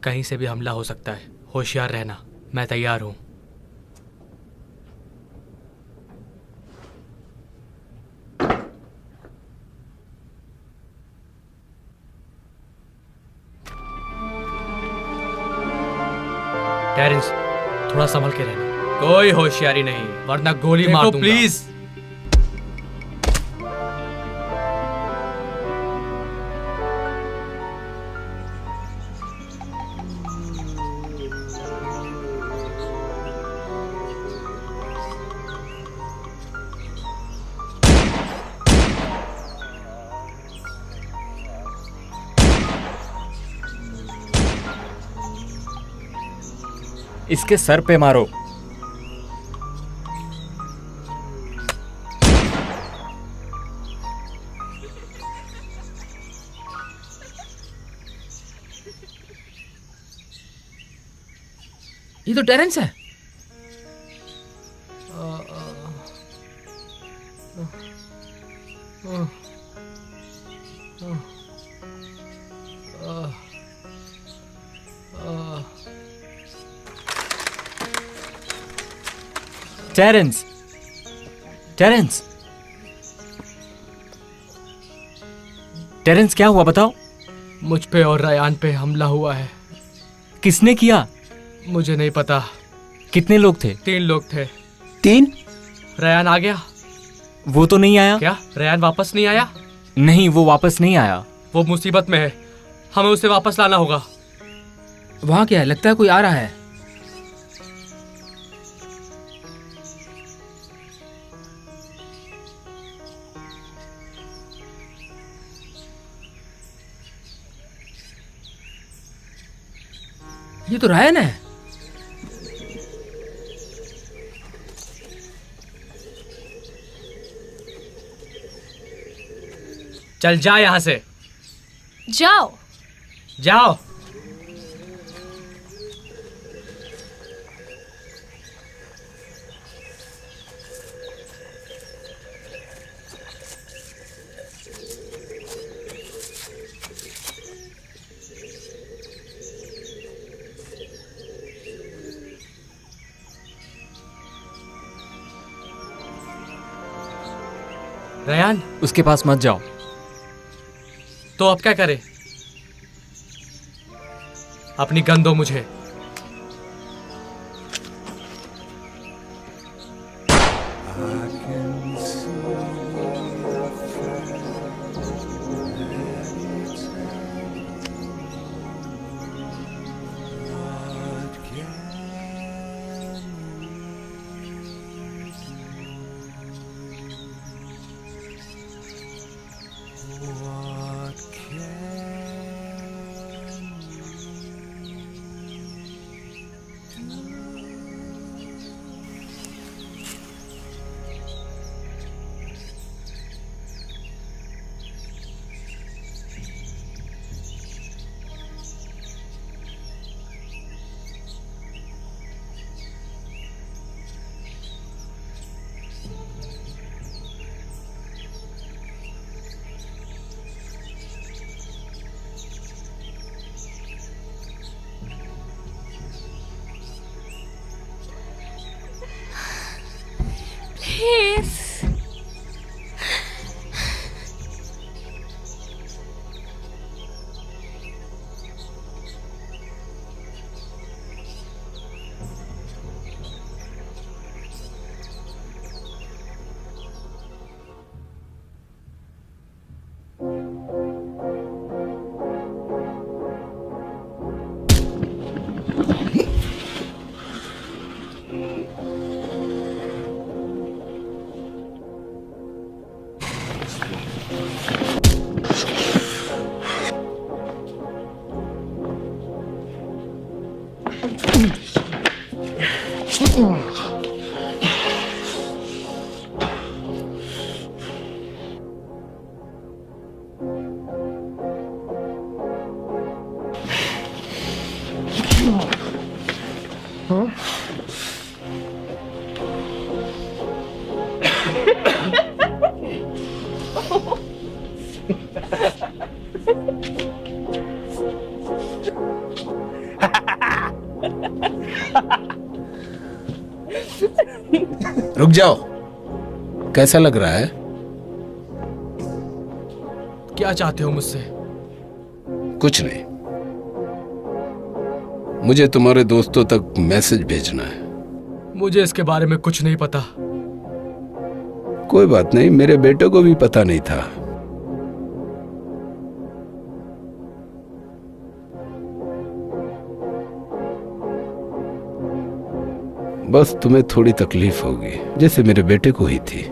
कहीं से भी हमला हो सकता है, होशियार रहना। मैं तैयार हूं। टेरेंस, थोड़ा संभल के रहना। कोई होशियारी नहीं, वरना गोली मार दूंगा। प्लीज। इसके सर पे मारो। ये तो टेरेंस है। टेरेंस, टेरेंस, टेरेंस, क्या हुआ बताओ? मुझ पे और रयान पे हमला हुआ है। किसने किया? मुझे नहीं पता। कितने लोग थे? 3 लोग थे। 3? रयान आ गया? वो तो नहीं आया। क्या रयान वापस नहीं आया? नहीं, वो वापस नहीं आया। वो मुसीबत में है, हमें उसे वापस लाना होगा। वहां क्या है? लगता है कोई आ रहा है। ये तो रायन है। चल जा यहां से। जाओ। जाओ। रयान, उसके पास मत जाओ। तो अब क्या करें? अपनी गन दो मुझे। रुक जाओ। कैसा लग रहा है? क्या चाहते हो मुझसे? कुछ नहीं, मुझे तुम्हारे दोस्तों तक मैसेज भेजना है। मुझे इसके बारे में कुछ नहीं पता। कोई बात नहीं, मेरे बेटे को भी पता नहीं था। बस तुम्हें थोड़ी तकलीफ होगी, जैसे मेरे बेटे को ही थी।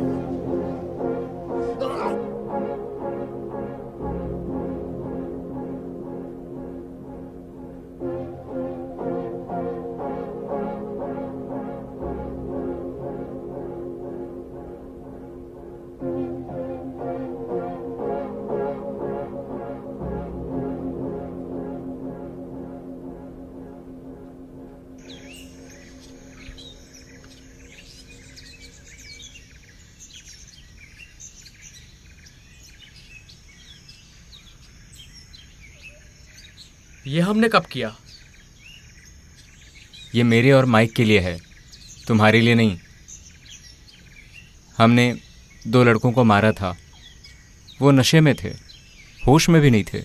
ये हमने कब किया? ये मेरे और माइक के लिए है, तुम्हारे लिए नहीं। हमने 2 लड़कों को मारा था। वो नशे में थे, होश में भी नहीं थे।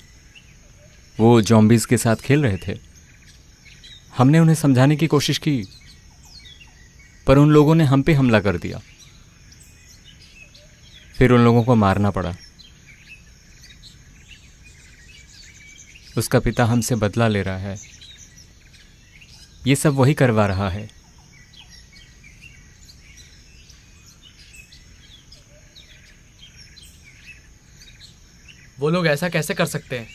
वो जॉम्बीज़ के साथ खेल रहे थे। हमने उन्हें समझाने की कोशिश की, पर उन लोगों ने हम पे हमला कर दिया। फिर उन लोगों को मारना पड़ा। उसका पिता हमसे बदला ले रहा है। ये सब वही करवा रहा है। वो लोग ऐसा कैसे कर सकते हैं?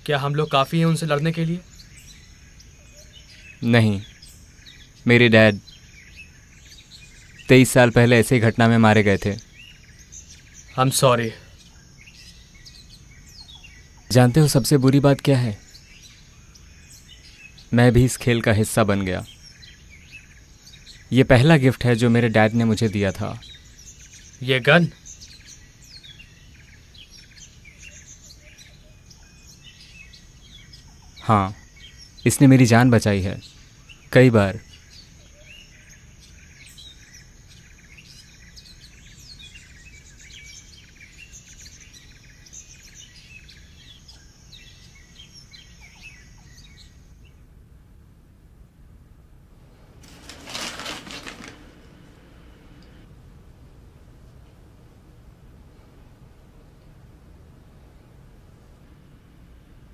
क्या हम लोग काफ़ी हैं उनसे लड़ने के लिए? नहीं, मेरे डैड 23 साल पहले ऐसे ही घटना में मारे गए थे। I'm sorry। जानते हो सबसे बुरी बात क्या है? मैं भी इस खेल का हिस्सा बन गया। ये पहला गिफ्ट है जो मेरे डैड ने मुझे दिया था। ये गन? हाँ, इसने मेरी जान बचाई है कई बार।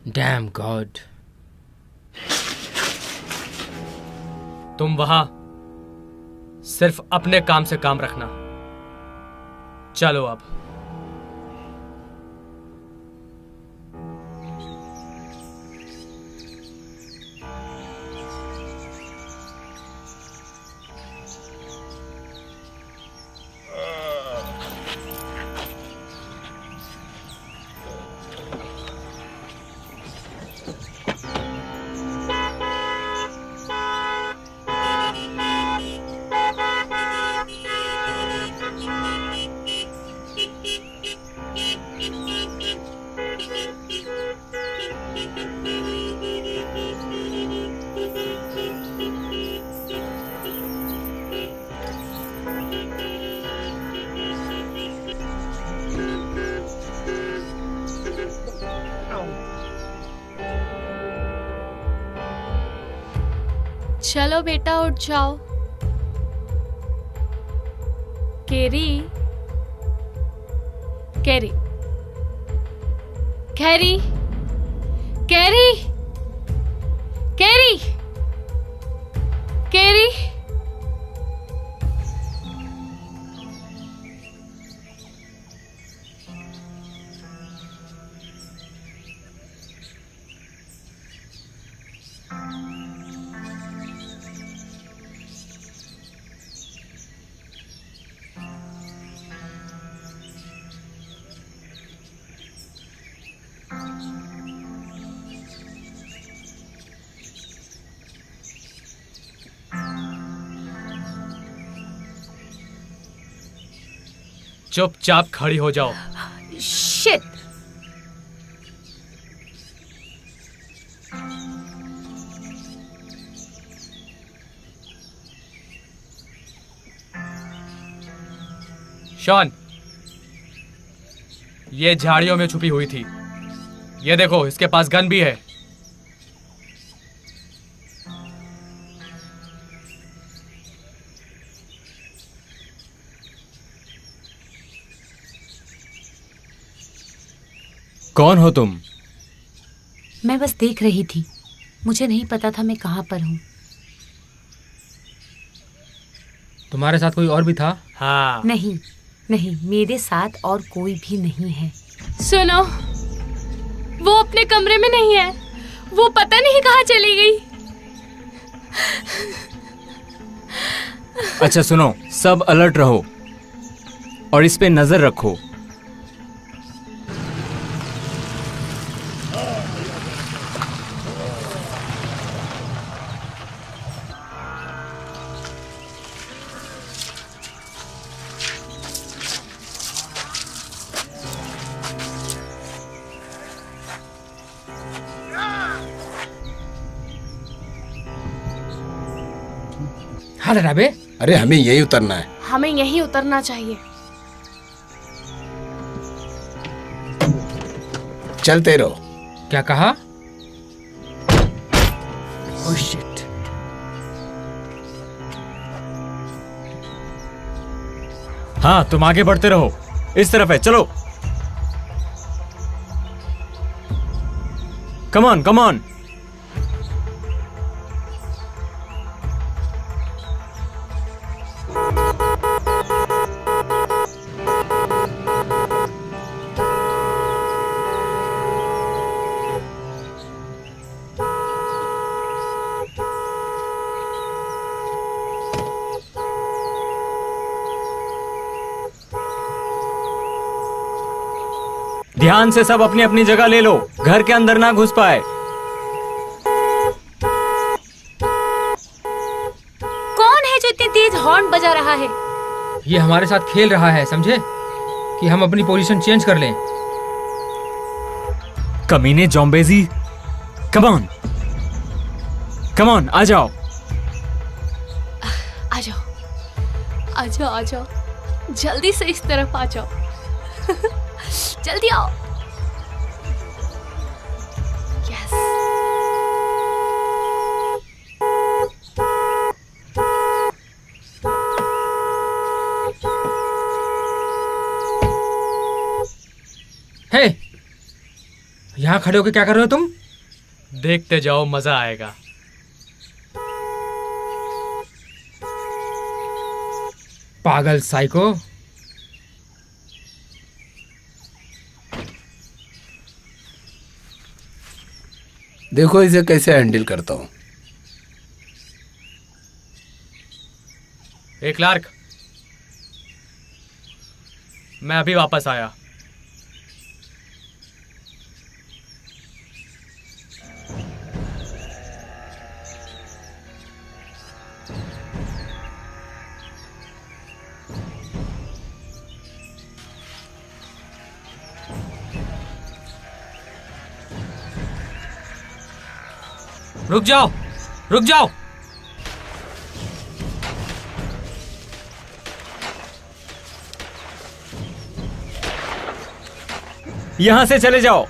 Dam God. तुम वहां सिर्फ अपने काम से काम रखना। चलो अब। चलो बेटा उठ जाओ। Carry, carry, carry, carry, carry, carry. चुपचाप खड़ी हो जाओ। शिट। शॉन, ये झाड़ियों में छुपी हुई थी। ये देखो, इसके पास गन भी है। कौन हो तुम? मैं बस देख रही थी, मुझे नहीं पता था मैं कहाँ पर हूँ। तुम्हारे साथ कोई और भी था? हाँ। नहीं नहीं, मेरे साथ और कोई भी नहीं है। सुनो, वो अपने कमरे में नहीं है। वो पता नहीं कहाँ चली गई। अच्छा सुनो, सब अलर्ट रहो और इस पे नजर रखो। हाँ बे। अरे हमें यही उतरना है। हमें यहीं उतरना चाहिए। चलते रहो। क्या कहा? Oh shit. हाँ, तुम आगे बढ़ते रहो। इस तरफ है, चलो। Come on, come on. ध्यान से सब अपनी अपनी जगह ले लो, घर के अंदर ना घुस पाए। कौन है जो इतनी तेज हॉर्न बजा रहा है? ये हमारे साथ खेल रहा है, समझे? कि हम अपनी पोजीशन चेंज कर लें। कमीने जॉम्बेजी, कम ऑन, कम ऑन, आ जाओ। आ जाओ, आ जाओ, आ जाओ, जल्दी से इस तरफ आ जाओ। जल्दी आओ। यस। हे, यहाँ खड़े होकर क्या कर रहे हो तुम? देखते जाओ, मजा आएगा। पागल साइको। देखो इसे कैसे हैंडल करता हूँ। ए क्लार्क, मैं अभी वापस आया। रुक जाओ, रुक जाओ। यहां से चले जाओ।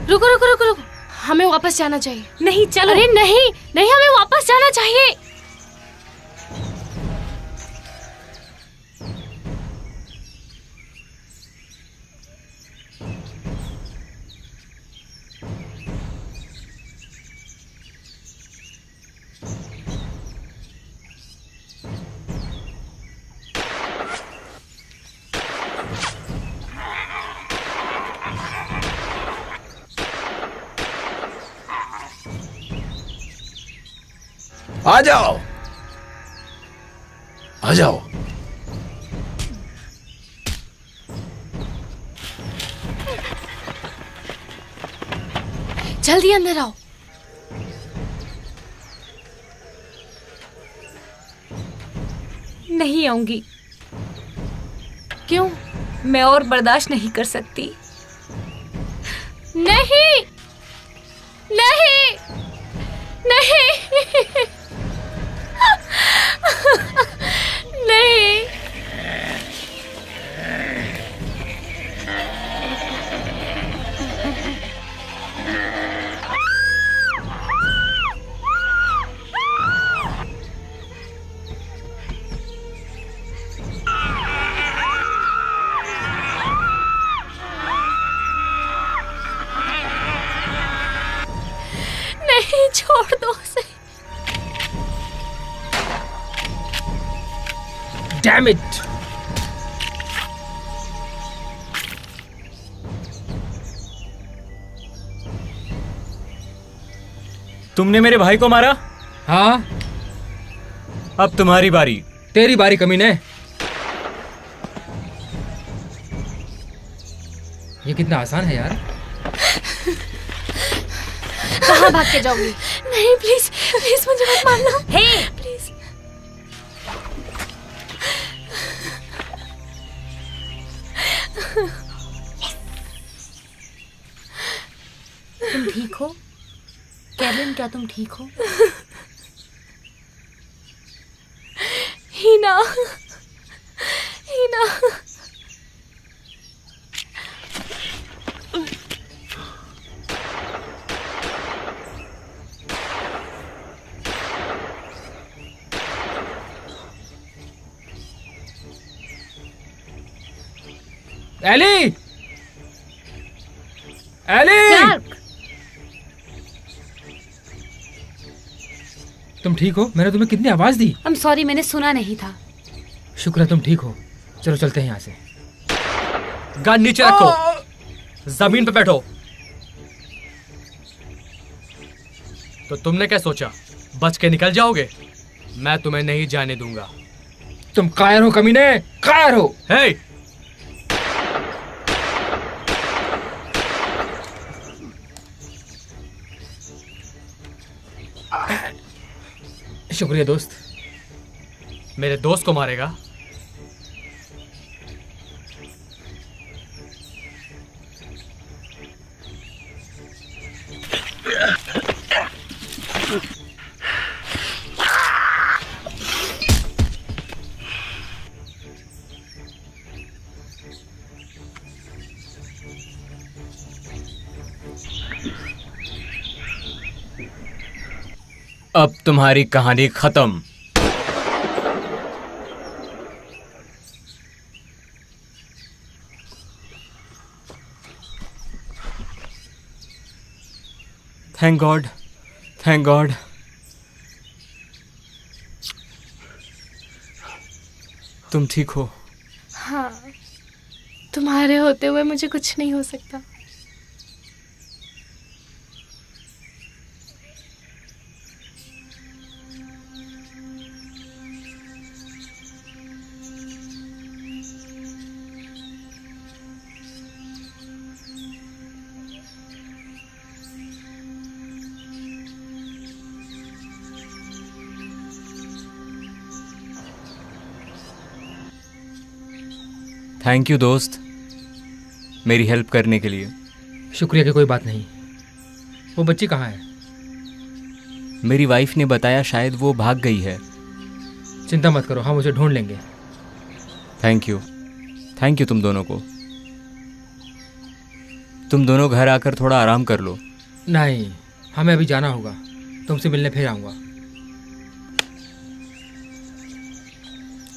रुको रुको रुको रुको, हमें वापस जाना चाहिए। नहीं चलो। अरे नहीं नहीं, हमें वापस जाना चाहिए। आ जाओ, आ जाओ। जल्दी अंदर आओ। नहीं आऊंगी। क्यों? मैं और बर्दाश्त नहीं कर सकती। नहीं नहीं नहीं नहीं। नहीं, छोड़ दो उसे। Damn it! तुमने मेरे भाई को मारा। हाँ, अब तुम्हारी बारी। तेरी बारी कमीने। ये कितना आसान है यार। कहाँ भाग के जाओगी? नहीं, प्लीज प्लीज मुझे मत मारना। हे, प्लीज। तुम ठीक हो? कैरलिन, क्या तुम ठीक हो? हीना, हीना। एली! एली! क्लार्क, तुम ठीक हो? मैंने तुम्हें कितनी आवाज दी। I'm sorry, मैंने सुना नहीं था। शुक्र है तुम ठीक हो। चलो चलते हैं यहाँ से। गन नीचे रखो, जमीन पे बैठो। तो तुमने क्या सोचा, बच के निकल जाओगे? मैं तुम्हें नहीं जाने दूंगा। तुम कायर हो कमीने, कायर हो। हे! शुक्रिया दोस्त। मेरे दोस्त को मारेगा? अब तुम्हारी कहानी खत्म। Thank God, thank God. तुम ठीक हो? हाँ, तुम्हारे होते हुए मुझे कुछ नहीं हो सकता। थैंक यू दोस्त, मेरी हेल्प करने के लिए। शुक्रिया की कोई बात नहीं। वो बच्ची कहाँ है? मेरी वाइफ ने बताया शायद वो भाग गई है। चिंता मत करो, हम उसे ढूंढ लेंगे। थैंक यू, थैंक यू तुम दोनों को। तुम दोनों घर आकर थोड़ा आराम कर लो। नहीं, हमें अभी जाना होगा। तुमसे मिलने फिर आऊँगा।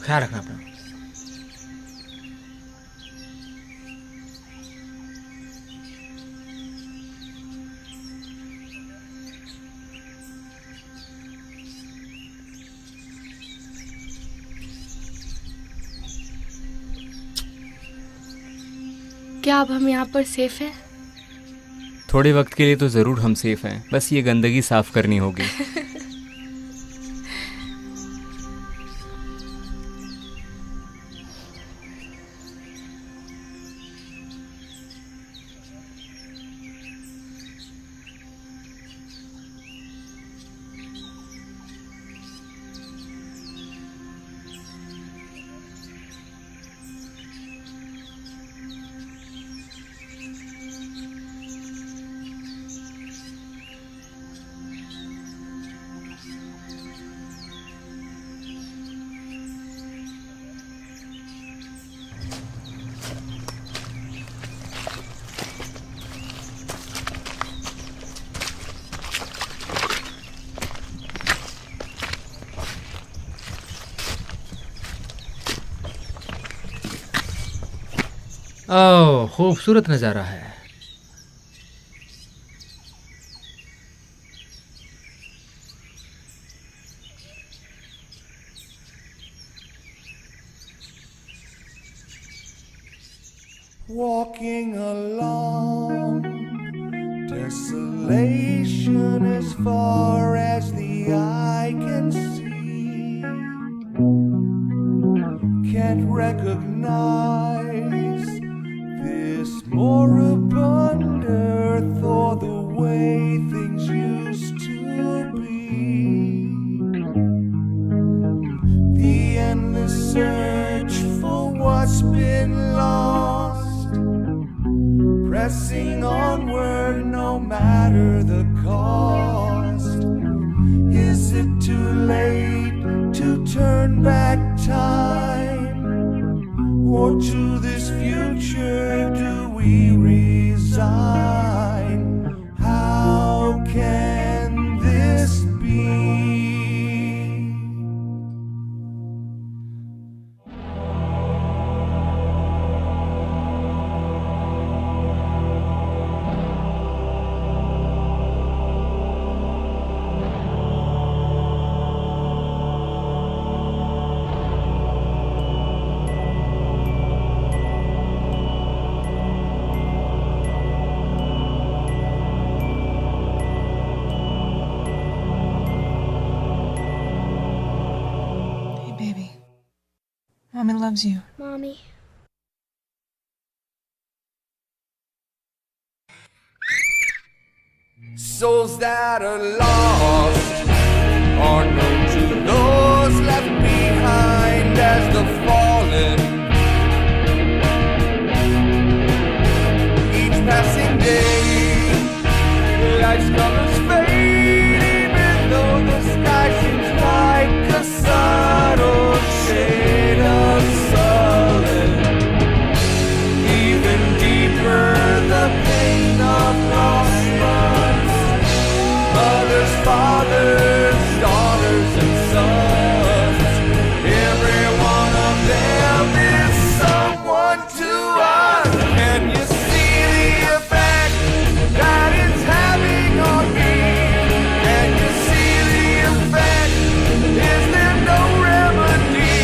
ख्याल रखना अपना। क्या अब हम यहाँ पर सेफ हैं? थोड़े वक्त के लिए तो ज़रूर हम सेफ हैं, बस ये गंदगी साफ करनी होगी। ओह, खूबसूरत नज़ारा है। Walking along, desolation as far as the eye can see. Can't recognize this moribund earth or the way things used to be. The endless search for what's been lost, pressing onward no matter the cost. Is it too late to turn back time? Or to this future do we resign? How can this be? loves you. Mommy. Souls that are lost are known to those left behind as the fallen. Each passing day, life's colors fade, even though the sky seems like a subtle shade of sullen. Even deeper, the pain of lost ones, mothers, fathers, daughters, and sons. Every one of them is someone to us. Can you see the effect that it's having on me? Can you see the effect? Is there no remedy?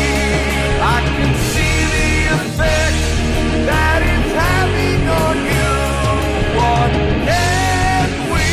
I can see the effect that it's having on you. What can we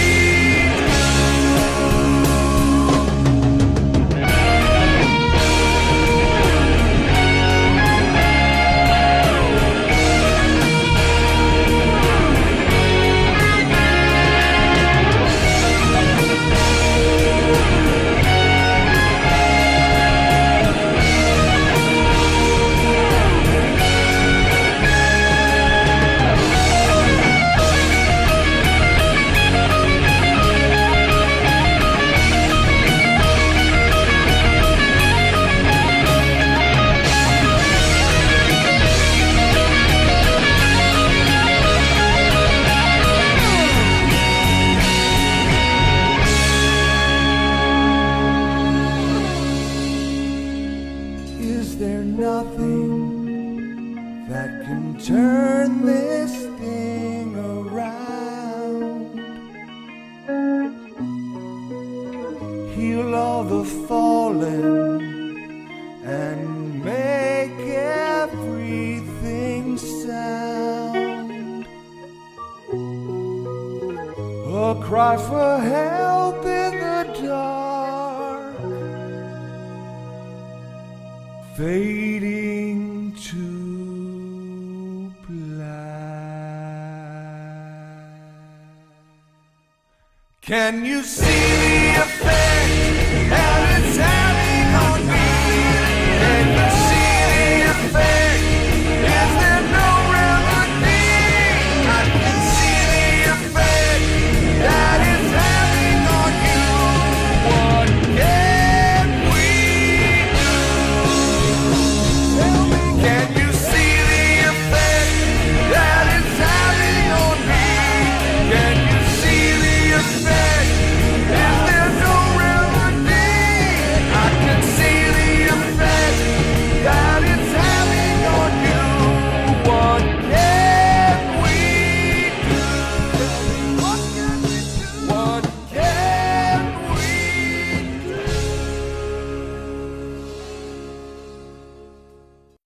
Is there nothing that can turn this thing around? Heal all the fallen and make everything sound. A cry for help in the dark, fading to black. Can you see the effect